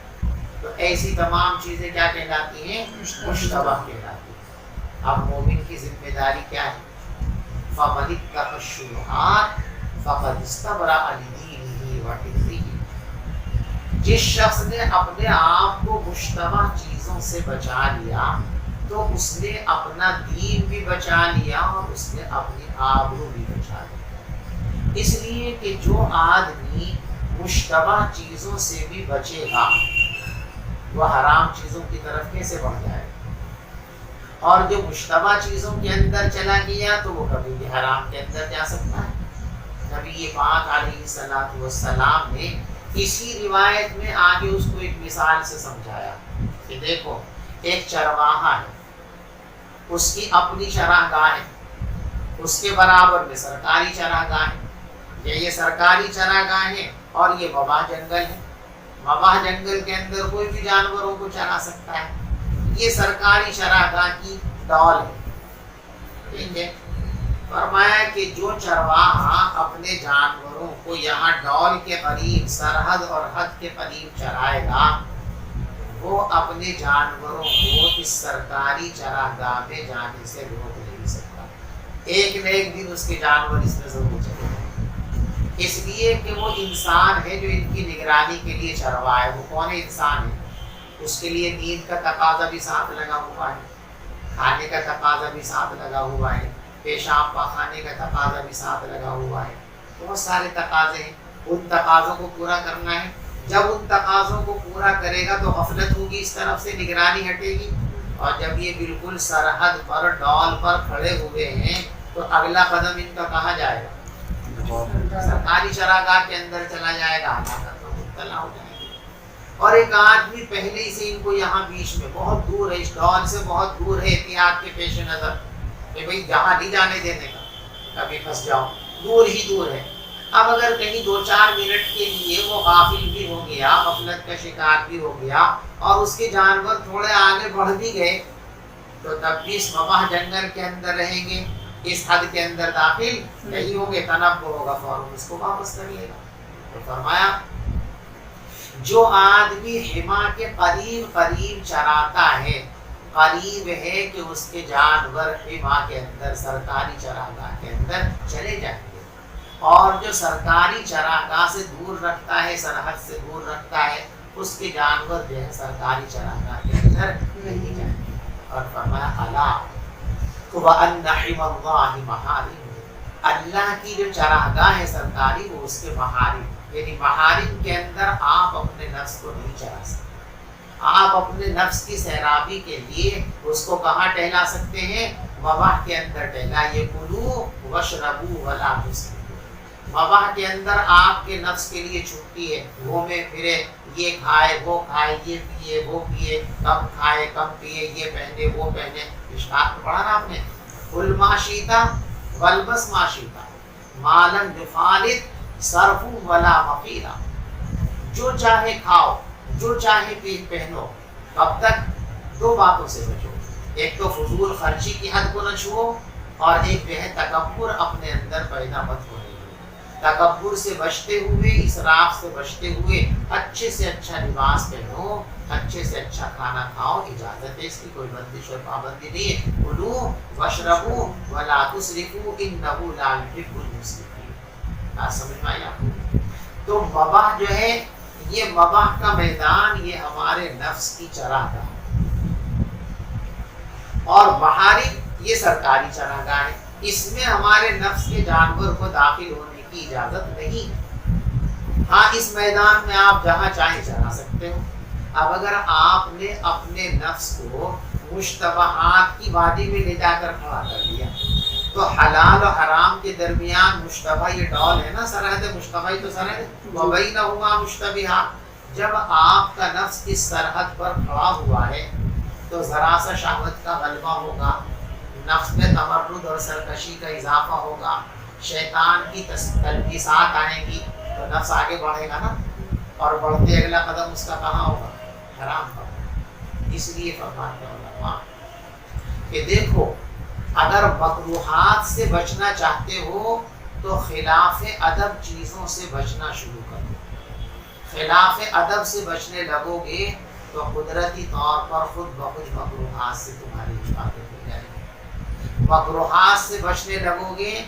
تو ایسی تمام چیزیں کیا کہلاتی ہیں؟ مشتبہ کہلاتی ہیں۔ اب مومن کی ذمہ داری کیا ہے؟ فَمَنِ اتَّقَى الشُّبُهَاتِ فَقَدِ اسْتَبْرَأَ لِدِينِهِ وَعِرْضِهِ، جس شخص نے اپنے آپ کو مشتبہ چیزوں سے بچا لیا تو اس نے اپنا دین بھی بچا لیا اور اس نے اپنی آبرو بھی بچا لی۔ اس لیے کہ جو آدمی مشتبہ چیزوں سے بھی بچے گا وہ حرام چیزوں کی طرف کیسے بڑھ جائے گا، اور جو مشتبہ چیزوں کے اندر چلا گیا تو وہ کبھی بھی حرام کے اندر جا سکتا ہے۔ نبی پاک علیہ السلام نے اسی روایت میں آگے اس کو ایک مثال سے سمجھایا کہ دیکھو ایک چرواہا ہے، اس کی اپنی چراگاہ ہے، اس کے برابر میں سرکاری چراگاہ ہے، یہ سرکاری چراگاہ ہے اور یہ وبا جنگل ہے۔ وبا جنگل کے اندر کوئی بھی جانوروں کو چرا سکتا ہے، یہ سرکاری چراگاہ کی ڈول ہے، ٹھیک ہے۔ فرمایا کہ جو چرواہا اپنے جانوروں کو یہاں ڈول کے قریب سرحد اور حد کے قریب چرائے گا، وہ اپنے جانوروں کو اس سرکاری چراگاہ میں جانے سے روک نہیں سکتا۔ ایک نہ ایک دن اس کے جانور اس میں ضرور چلے جائیں، اس لیے کہ وہ انسان ہے جو ان کی نگرانی کے لیے چروا ہے۔ وہ کون ہے؟ انسان ہے، اس کے لیے نیند کا تقاضا بھی ساتھ لگا ہوا ہے، کھانے کا تقاضا بھی ساتھ لگا ہوا ہے، پیشاب پاخانے کا تقاضا بھی ساتھ لگا ہوا ہے، بہت سارے تقاضے ہیں، ان تقاضوں کو پورا کرنا ہے۔ جب ان تقاضوں کو پورا کرے گا تو غفلت ہوگی، اس طرف سے نگرانی ہٹے گی، اور جب یہ بالکل سرحد پر ڈول پر کھڑے ہوئے ہیں تو اگلا قدم ان کا کہاں جائے گا؟ سرکاری چراگاہ کے اندر چلا جائے گا، ہلاکت میں مبتلا ہو جائے گا۔ اور ایک آدمی پہلے سے ان کو یہاں بیچ میں بہت دور ہے، اس ڈول سے بہت دور ہے، احتیاط کے پیش نظر کہ بھئی جہاں نہیں جانے دینے کا، کبھی پھنس جاؤ، دور ہی دور ہے۔ اب اگر کہیں 2-4 منٹ کے لیے وہ غافل بھی ہو گیا، غفلت کا شکار بھی ہو گیا اور اس کے جانور تھوڑے آگے بڑھ بھی گئے تو تب بھی اس مباح جنگل کے اندر رہیں گے، اس حد کے اندر داخل نہیں ہوں گے، تنبہ ہوگا، فوراً اس کو واپس کر لے گا۔ تو فرمایا جو آدمی حما کے قریب قریب چراتا ہے، قریب ہے کہ اس کے جانور حما کے اندر سرکاری چراگاہ کے اندر چلے جائیں گے، اور جو سرکاری چراگاہ سے دور رکھتا ہے، سرحد سے دور رکھتا ہے، اس کے جانور جو ہے سرکاری چراگاہ کے اندر نہیں جائیں گے۔ اور فرمایا الا وَأَنَّ حِمَى اللَّهِ مَحَارِمُهُ، اللہ کی جو چراگاہ ہے سرکاری وہ اس کے محارم، یعنی محارم کے اندر آپ اپنے نفس کو نہیں چرا سکتے۔ آپ اپنے نفس کی سیرابی کے لیے اس کو کہاں ٹہلا سکتے ہیں؟ مباح کے اندر ٹہلائیے، کلوا واشربوا ولا تسرفوا۔ مباح کے اندر آپ کے نفس کے لیے چھٹی ہے، گھومے پھرے، یہ کھائے وہ کھائے، یہ پیے وہ پیے، کم کھائے کم پیے، یہ پہنے وہ پہنے۔ اشتہار پڑھا نا آپ نے، کل ما شئتا والبس ما شئتا ما لم یخالط صرف ولا مقیلا، جو چاہے کھاؤ، جو چاہے پہنو، کب تک؟ 2 باتوں سے بچو، ایک تو فضول خرچی کی حد کو نہ چھوؤ، اور ایک جو ہے تکبر اپنے اندر پیدا مت ہونے دو۔ تکبر سے بچتے ہوئے، اسراف سے بچتے ہوئے اچھے سے اچھا لباس پہنو، اچھے سے اچھا کھانا کھاؤ، اجازت ہے، اس کی کوئی بندش اور پابندی نہیں ہے۔ کلوا واشربوا ولا تسرفوا انہ لا یحب المسرفین۔ بات سمجھ میں آئی آپ کو؟ تو مباح جو ہے، یہ مباح کا میدان، یہ ہمارے نفس کی چراگاہ، اور محارم یہ سرکاری چراگاہ ہے، اس میں ہمارے نفس کے جانور کو داخل ہونے کی اجازت نہیں۔ ہاں اس میدان میں آپ جہاں چاہیں چرا سکتے ہو۔ اب اگر آپ نے اپنے نفس کو مشتبہات کی وادی میں لے جا کر کھڑا کر دیا تو حلال و حرام کے درمیان مشتبہ یہ ڈول ہے نا، سرحد مشتبہ ہی تو سرحد وبینہما مشتبہات۔ جب آپ کا نفس اس سرحد پر کھڑا ہوا ہے تو ذرا سا شہوت کا غلبہ ہوگا، نفس میں تمرد اور سرکشی کا اضافہ ہوگا، شیطان کی تلبیسات آئیں گی تو نفس آگے بڑھے گا نا، اور بڑھتے اگلا قدم اس کا کہاں ہوگا؟ حرام پر۔ اس لیے فرماتے ہیں علماء کہ دیکھو اگر مکروہات سے بچنا چاہتے ہو تو خلاف ادب چیزوں سے بچنا شروع کرو۔ خلاف ادب سے بچنے لگو گے تو قدرتی طور پر خود بخود مکروہات سے تمہاری حفاظت ہو جائے گی۔ مکروہات سے بچنے لگو گے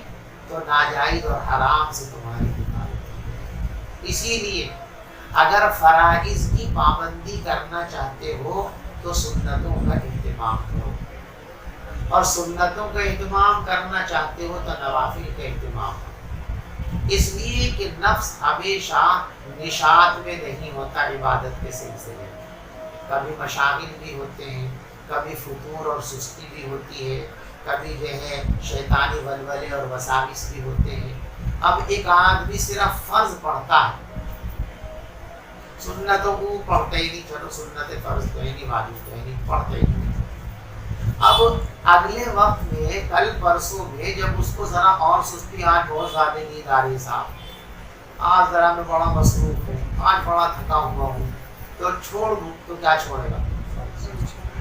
تو ناجائز اور حرام سے تمہاری حفاظت ہو۔ اسی لیے اگر فرائض کی پابندی کرنا چاہتے ہو تو سنتوں کا اہتمام کرو، اور سنتوں کا اہتمام کرنا چاہتے ہو تو نوافل کا اہتمام کرو، اس لیے کہ نفس ہمیشہ نشاط میں نہیں ہوتا عبادت کے سلسلے میں۔ کبھی مشاغل بھی ہوتے ہیں، کبھی فتور اور سستی بھی ہوتی ہے، کبھی جو ہے شیطانی ولولے اور وساوس بھی ہوتے ہیں۔ اب ایک آدمی صرف فرض پڑھتا ہے، سنتوں کو پڑھتا ہی نہیں، چلو سنت فرض تو ہے نہیں، واجب تو ہے نہیں، پڑھتا ہی نہیں۔ اب اگلے وقت میں کل پرسوں میں جب اس کو ذرا اور سستی، آج بہت زیادہ نیند آ رہی صاحب، آج ذرا میں بڑا مصروف ہوں، آج بڑا تھکا ہوا ہوں، تو چھوڑ دوں تو کیا چھوڑے گا؟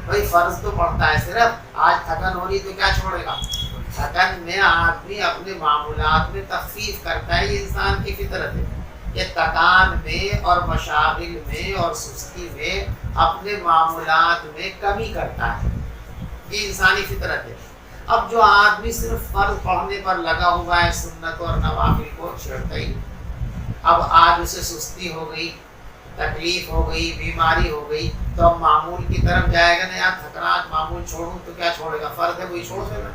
بھائی فرض تو پڑھتا ہے صرف، آج تھکن ہو رہی تو کیا چھوڑے گا؟ تھکن میں آدمی اپنے معمولات میں تخفیف کرتا ہے، یہ انسان کی فطرت ہے کہ تکان میں اور مشاغل میں اور سستی میں اپنے معمولات میں کمی کرتا ہے، یہ انسانی فطرت ہے۔ اب جو آدمی صرف فرض پڑھنے پر لگا ہوا ہے، سنت اور نوافل کو چھیڑتا ہی، اب آج اسے سستی ہو گئی، تکلیف ہو گئی، بیماری ہو گئی، تو اب معمول کی طرف جائے گا نا، یار تھکراج معمول چھوڑوں تو کیا چھوڑے گا؟ فرض ہے وہی چھوڑ دے گا،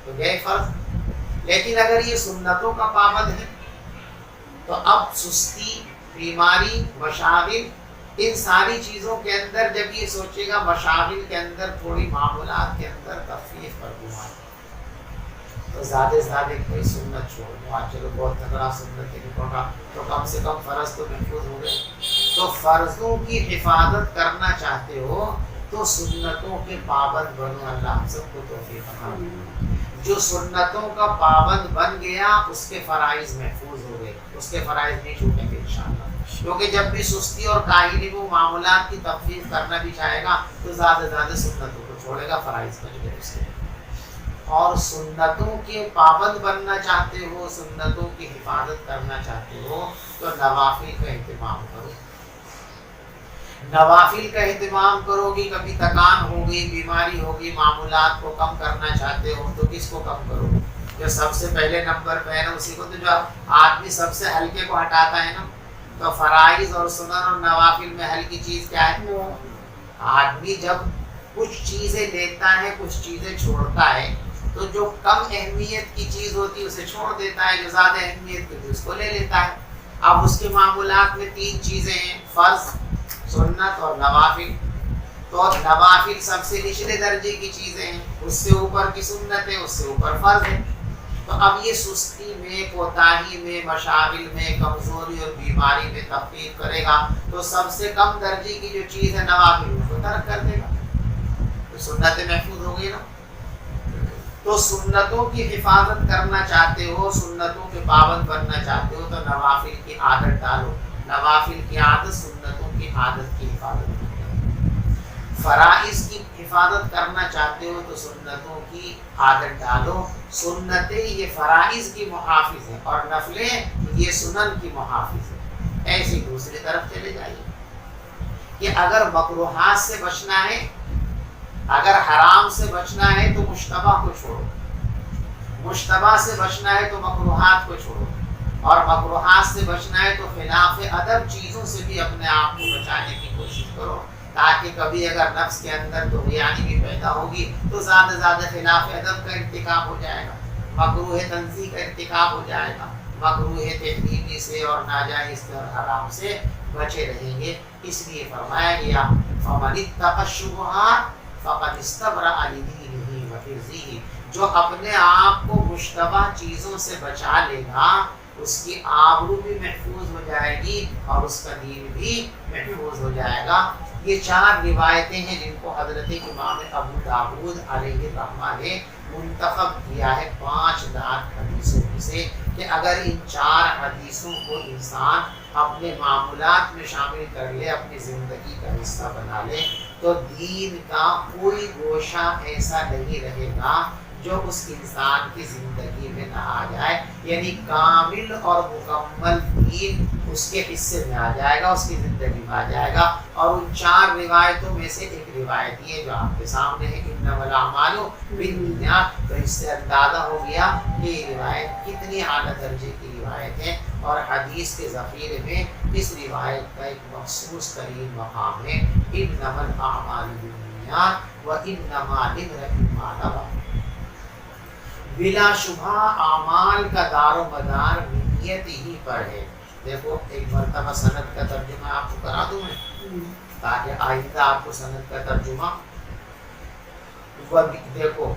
تو گئے فرض۔ لیکن اگر یہ سنتوں کا پابند ہے تو اب سستی، بیماری، مشاغل، ان ساری چیزوں کے اندر جب یہ سوچے گا مشاغل کے اندر تھوڑی معمولات کے اندر تخفیف کر دوں، تو زیادہ سے زیادہ کوئی سنت چھوڑ دوں، آج چلو بہت تگڑا سنت نہیں پڑھا تو کم سے کم فرض تو محفوظ ہو گئے۔ تو فرضوں کی حفاظت کرنا چاہتے ہو تو سنتوں کے پابند بنو، اللہ ہم سب کو توفیق عطا فرمائے۔ جو سنتوں کا پابند بن گیا اس کے فرائض محفوظ ہو گئے، اس کے فرائض نہیں چھوٹیں گے انشاءاللہ، کیونکہ جب بھی سستی اور کاہلی وہ معمولات کی تخفیف کرنا بھی چاہے گا تو زیادہ سے زیادہ سنتوں کو چھوڑے گا، فرائض بچ گئے اس کے۔ اور سنتوں کے پابند بننا چاہتے ہو، سنتوں کی حفاظت کرنا چاہتے ہو تو نوافل کا اہتمام کرو، نوافل کا اہتمام کرو گی۔ کبھی تکان ہوگی، بیماری ہوگی، معمولات کو کم کرنا چاہتے ہو تو کس کو کم کرو؟ جو سب سے پہلے نمبر پہ ہے نا اسی کو، تو جو آدمی سب سے ہلکے کو ہٹاتا ہے نا، تو فرائض اور سنن اور نوافل میں ہلکی چیز کیا ہے؟ آدمی جب کچھ چیزیں لیتا ہے، کچھ چیزیں چھوڑتا ہے، تو جو کم اہمیت کی چیز ہوتی ہے اسے چھوڑ دیتا ہے، جو زیادہ اہمیت کی اس کو لے لیتا ہے۔ اب اس کے معمولات میں تین چیزیں ہیں، فرض، سنت اور نوافل۔ تو نوافل سب سے نچلے درجے کی چیزیں ہیں، اس سے اوپر کی سنت ہے، اس سے اوپر فرض ہے۔ تو اب یہ سستی میں، کوتاہی میں، مشاغل میں، کمزوری اور بیماری میں تخفیف کرے گا تو سب سے کم درجے کی جو چیز ہے نوافل، اس کو ترک کر دے گا، تو سنتیں محفوظ ہو گئی نا۔ تو سنتوں کی حفاظت کرنا چاہتے ہو، سنتوں کے پابند بننا چاہتے ہو تو نوافل کی عادت ڈالو، نوافل کی عادت سنتوں کی عادت کی حفاظت کرے۔ فرائض کی حفاظت کرنا چاہتے ہو تو سنتوں کی عادت ڈالو، سنتیں یہ فرائض کی محافظ ہیں اور نفلیں یہ سنن کی محافظ ہیں۔ ایسی دوسری طرف چلے جائیے کہ اگر مکروہات سے بچنا ہے، اگر حرام سے بچنا ہے تو مشتبہ کو چھوڑو، مشتبہ سے بچنا ہے تو مکروہات کو چھوڑو، اور مکروہات سے بچنا ہے تو خلاف ادب چیزوں سے بھی اپنے آپ کو بچانے کی کوشش کرو، تاکہ کبھی اگر نفس کے اندر طغیانی بھی پیدا ہوگی تو زیادہ سے زیادہ خلاف ادب کا ارتکاب ہو جائے گا، مکروہ تنزیہ کا ارتکاب ہو جائے گا، مکروہ تحریمی سے اور ناجائز سے اور حرام سے بچے رہیں گے۔ اس لیے فرمایا گیا فَمَنِ اتَّقَى الشُّبُهَاتِ فَقَدِ اسْتَبْرَأَ لِدِينِهِ وَعِرْضِهِ، جو اپنے آپ کو مشتبہ چیزوں سے بچا لے گا اس کی آبرو بھی محفوظ ہو جائے گی اور اس کا دین بھی محفوظ ہو جائے گا۔ یہ چار روایتیں ہیں جن کو حضرت امام ابو داؤد علیہ الرحمہ نے منتخب کیا ہے 5,00,000 حدیثوں میں سے، کہ اگر ان چار حدیثوں کو انسان اپنے معمولات میں شامل کر لے، اپنی زندگی کا حصہ بنا لے، تو دین کا کوئی گوشہ ایسا نہیں رہے گا جو اس انسان کی زندگی میں نہ آ جائے، یعنی کامل اور مکمل دین اس کے حصے میں آ جائے گا، اس کی زندگی میں آ جائے گا۔ اور ان چار روایتوں میں سے ایک روایت یہ جو آپ کے سامنے ہے، انما الاعمال بالنیات، تو اس سے اندازہ ہو گیا کہ یہ روایت کتنی اعلیٰ درجے کی روایت ہے، اور حدیث کے ذخیرے میں اس روایت کا ایک مخصوص ترین مقام ہے، انما الاعمال بالنیات وانما لامرئ ما نوى۔ بلا شبہ اعمال کا دار و مدار نیت ہی پر ہے۔ دیکھو ایک مرتبہ سند کا ترجمہ آپ کو کرا دوں میں، تاکہ آئندہ آپ کو سند کا ترجمہ دیکھو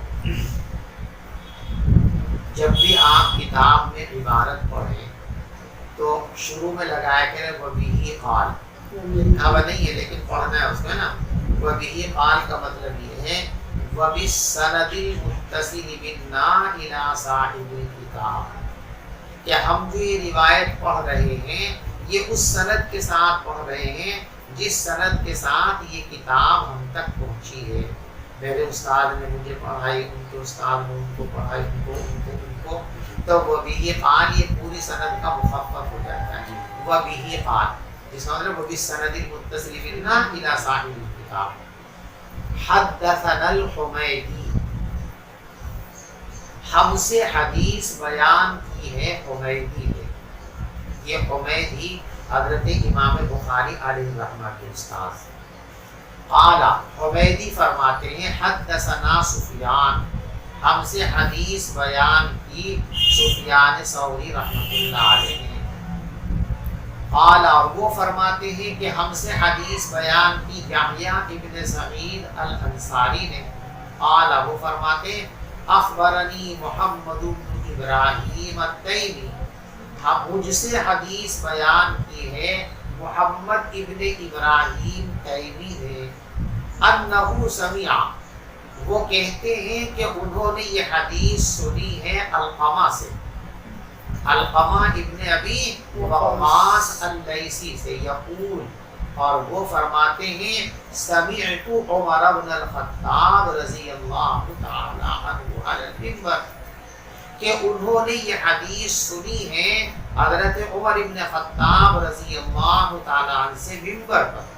جب بھی آپ کتاب میں عبارت پڑھیں تو شروع میں لگایا کریں وَبِهِ قَالَ، لکھا ہوا نہیں ہے لیکن پڑھنا ہے اس میں نا. وَبِهِ قَالَ کا مطلب یہ ہے وَبِالسَّنَدِ الْمُتَّصِلِ بِالنَّا إِلَىٰ صَاحِبِ الْكِتَابِ، کہ ہم جو یہ روایت پڑھ رہے ہیں یہ اس سند کے ساتھ پڑھ رہے ہیں جس سند کے ساتھ یہ کتاب ہم تک پہنچی ہے. میرے استاد نے مجھے پڑھائی، ان کے استاد نے ان کو پڑھائی، ان کو تو وَبِهِ قَالَ یہ پوری سند کا مخفف ہو جاتا ہے. وَبِهِ قَالَ جس کا مطلب وَبِالسَّنَدِ الْمُتَّصِلِ بِالنَّا إِلَىٰ صَاحِبِ الْكِتَابِ. حدثنا الحمیدی، ہم سے حدیث بیان کی ہے حمیدی نے. یہ حمیدی حضرت امام بخاری علیہ رحمہ کے استاد. قال حمیدی فرماتے ہیں حدثنا سفیان، ہم سے حدیث بیان کی سفیان ثوری رحمۃ اللہ علیہ نے. قال اور وہ فرماتے ہیں کہ ہم سے حدیث بیان کی یحییٰ ابن سعید الانصاری نے. قال وہ فرماتے ہیں اخبرنی محمد بن ابراہیم التیمی، ہم مجھ سے حدیث بیان کی ہے محمد ابن ابراہیم تیمی نے. انہ سمع، وہ کہتے ہیں کہ انہوں نے یہ حدیث سنی ہے علقمہ سے، علقمہ ابن ابی وقاص اللیثی سے. یقول، اور وہ فرماتے ہیں سمعت عمر بن الخطاب رضی اللہ تعالی عنہ علی المنبر، کہ انہوں نے یہ حدیث سنی ہے حضرت عمر ابن خطاب رضی اللہ تعالی عنہ سے منبر پر.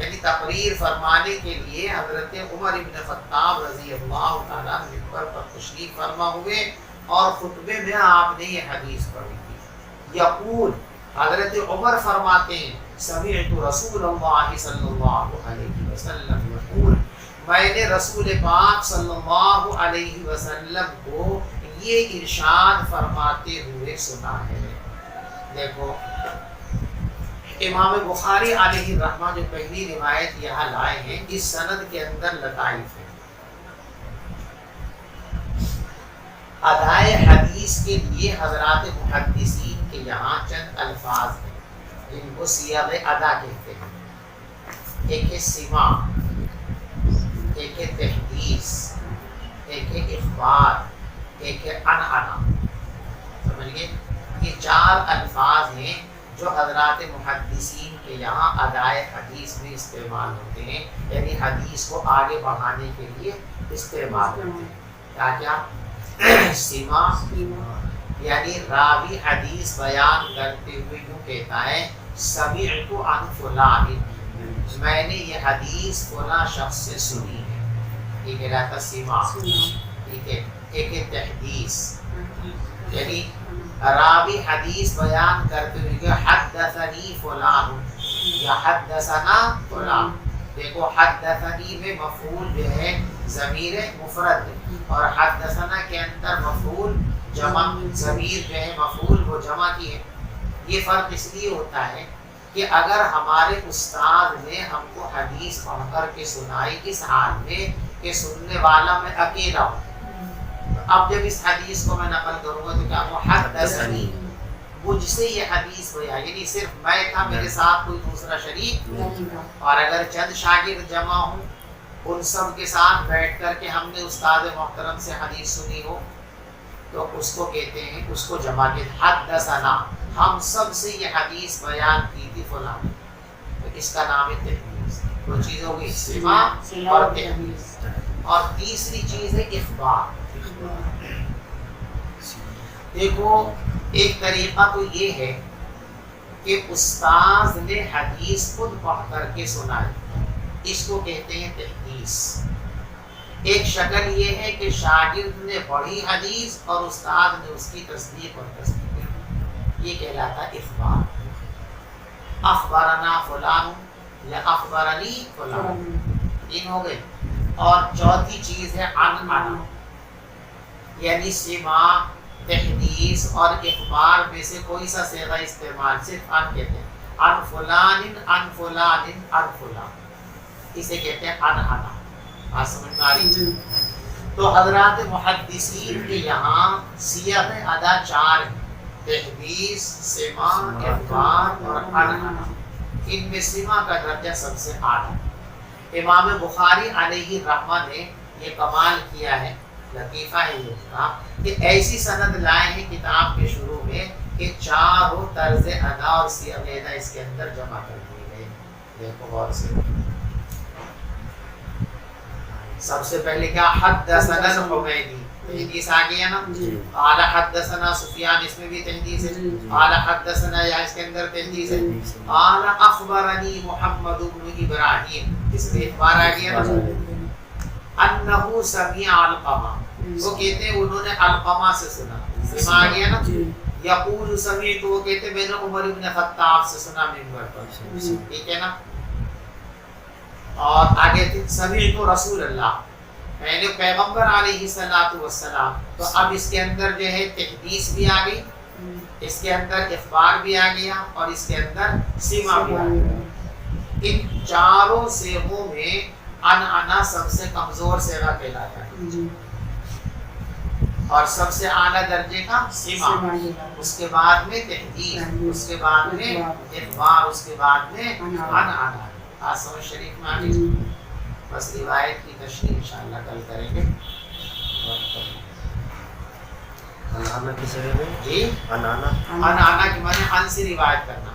یعنی تقریر فرمانے کے لیے حضرت عمر ابن خطاب رضی اللہ تعالی عنہ منبر پر تشریف فرما ہوئے اور خطبے میں آپ نے یہ حدیث پڑھی تھی. یقول، حضرت عمر فرماتے ہیں سمعت رسول اللہ صلی اللہ علیہ وسلم یقول، میں نے رسول پاک صلی اللہ علیہ وسلم کو یہ ارشاد فرماتے ہوئے سنا ہے. دیکھو امام بخاری علیہ الرحمہ جو پہلی روایت یہاں لائے ہیں اس سند کے اندر لطائف ہے. ادائے حدیث کے لیے حضرات محدثین کے یہاں چند الفاظ ہیں جن کو صیغ ادا کہتے ہیں. ایک ہے سماع، ایک ہے تحدیث، ایک ہے اخبار، ایک ہے عنعنہ. سمجھ گئے؟ یہ چار الفاظ ہیں جو حضرات محدثین کے یہاں ادائے حدیث میں استعمال ہوتے ہیں، یعنی حدیث کو آگے بڑھانے کے لیے استعمال ہوتے ہیں. کیا کیا؟ سماع، یعنی راوی حدیث بیان کرتے ہوئے یوں کہتا ہے سمعت عن فلان، میں نے یہ حدیث فلاں شخص سے سنی ہے. یہ کہلاتا سماع. ٹھیک ہے. ایک ہے تحدیث، یعنی راوی حدیث بیان کرتے ہوئے کہ حدثنی فلان یا حدثنا فلان. دیکھو حدثنی میں مفعول جو ہے ضمیر مفرد ہے اور حدثنا کے اندر مفعول جمع، ضمیر جو ہے مفعول وہ جمع کی ہے. یہ فرق اس لیے ہوتا ہے کہ اگر ہمارے استاد نے ہم کو حدیث پڑھ کر کے سنائی اس حال میں کہ سننے والا میں اکیلا ہوں، اب جب اس حدیث کو میں نقل کروں گا تو کیا وہ حدثنی، مجھ سے یہ حدیث بیان، یعنی صرف میں تھا، میرے ساتھ کوئی دوسرا شریک نہیں. اور اگر چند شاگرد جمع ہوں ان سب کے ساتھ بیٹھ کر کے ہم نے استاد محترم سے حدیث سنی ہو تو اس کو کہتے ہیں، اس کو جمع کے حدثنا، ہم سب سے یہ حدیث بیان کی تھی فلاں. تو اس کا نام ہے تحدیث. دو چیز ہو گئی، سماع اور تحدیث. اور تیسری چیز ہے اخبار. دیکھو ایک طریقہ تو یہ ہے کہ استاذ نے حدیث خود پڑھ کر کے سنائی، اس کو کہتے ہیں تحدیث. ایک شکل یہ ہے کہ شاگرد نے پڑھی حدیث اور استاد نے اس کی تصدیق اور تصدیق کی، یہ کہلاتا ہے اخبار. اخبرنا فلان یا اخبرنی فلان، تین ہو گئے. اور چوتھی چیز ہے عنعنہ، یعنی سماع، تحدیث اور اخبار میں سے کوئی سا صیغہ استعمال صرف ان کہتے ہیں. ان فلان ان فلان ان فلان، اسے کہتے ہیں عنعنہ. بات سمجھ میں آ رہی ہے؟ تو حضرات محدثین کے یہاں صیغ ادا 4 ہیں، تحدیث، سماع، اخبار اور عنعنہ۔ ان میں سماع کا درجہ سب سے اعلیٰ۔ امام بخاری علیہ الرحمہ نے یہ کمال کیا ہے، لطیفہ ہے یہ کا، کہ ایسی سند لائے ہیں کتاب کے شروع میں کہ چاروں طرز ادا اور صیغ ادا اس کے اندر جمع کر دیے گئے۔ دیکھو غور سے، سب سے پہلے کیا حدثنا الحمیدی، تحدیث آ گیا نا، قال حدثنا سفیان، اس میں بھی تحدیث ہے، قال حدثنا یا اس کے اندر تحدیث ہے، قال اخبرنی محمد بن ابراہیم، اس میں اخبار آ گیا نا، انہ سمع علقمہ، وہ کہتے ہیں انہوں نے علقمہ سے سنا، سمع آ گیا نا، یقول سمعت، وہ کہتے ہیں میں نے عمر بن خطاب سے سنا منبر پر، ٹھیک ہے نا، اور آگے تھے سمعت رسول اللہ، میں نے پیغمبر علیہ الصلوۃ والسلام، تو اب اس کے اندر جو ہے تحدیث بھی آ گئی، اس کے اندر اخبار بھی آ گیا اور اس کے اندر سماع بھی آ گیا۔ ان چاروں صیغوں میں عنعنہ سب سے کمزور صیغہ کہلاتا ہے اور سب سے اعلیٰ درجے کا سماع، اس کے بعد میں تحدیث، اس کے بعد میں اخبار، اس کے بعد میں عنعنہ۔ آسم شریف میں آگے بس روایت کی تشریح انشاءاللہ کل کریں گے۔ عنعنہ کس جگہ میں؟ جی عنعنہ کی معنی ان سے روایت کرنا،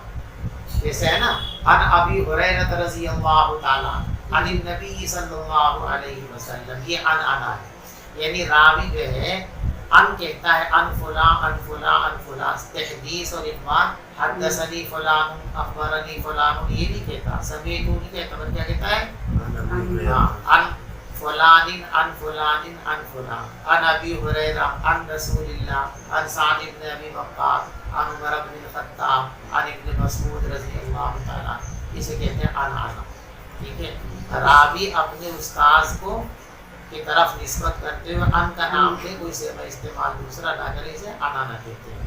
جیسے ہے نا ان ابی ہریرہ رضی اللہ تعالی عن النبی صلی اللہ علیہ وسلم، یہ عنعنہ ہے، یعنی راوی جو ہے ان کہتا ہے ان فلاں ان فلاں ان فلاں، تحدیث اور اخبار حدثنی فلان اخبرنی فلان یہ نہیں کہتا، سمیعت نہیں کہتا، بلکہ کیا کہتا ہے ان فلان ان فلان ان فلان، ان ابی ہریرہ ان رسول اللہ، ان سعد بن ابی وقاص، ان عمر بن الخطاب، ان ابن مسعود رضی اللہ تعالی، اسے کہتے ہیں عنعنہ، ٹھیک ہے۔ راوی اپنے استاذ کو کی طرف نسبت کرتے ہوئے ان کا نام دے، کوئی صیغہ استعمال دوسرا نہ کرے، اسے عنعنہ کہتے ہیں۔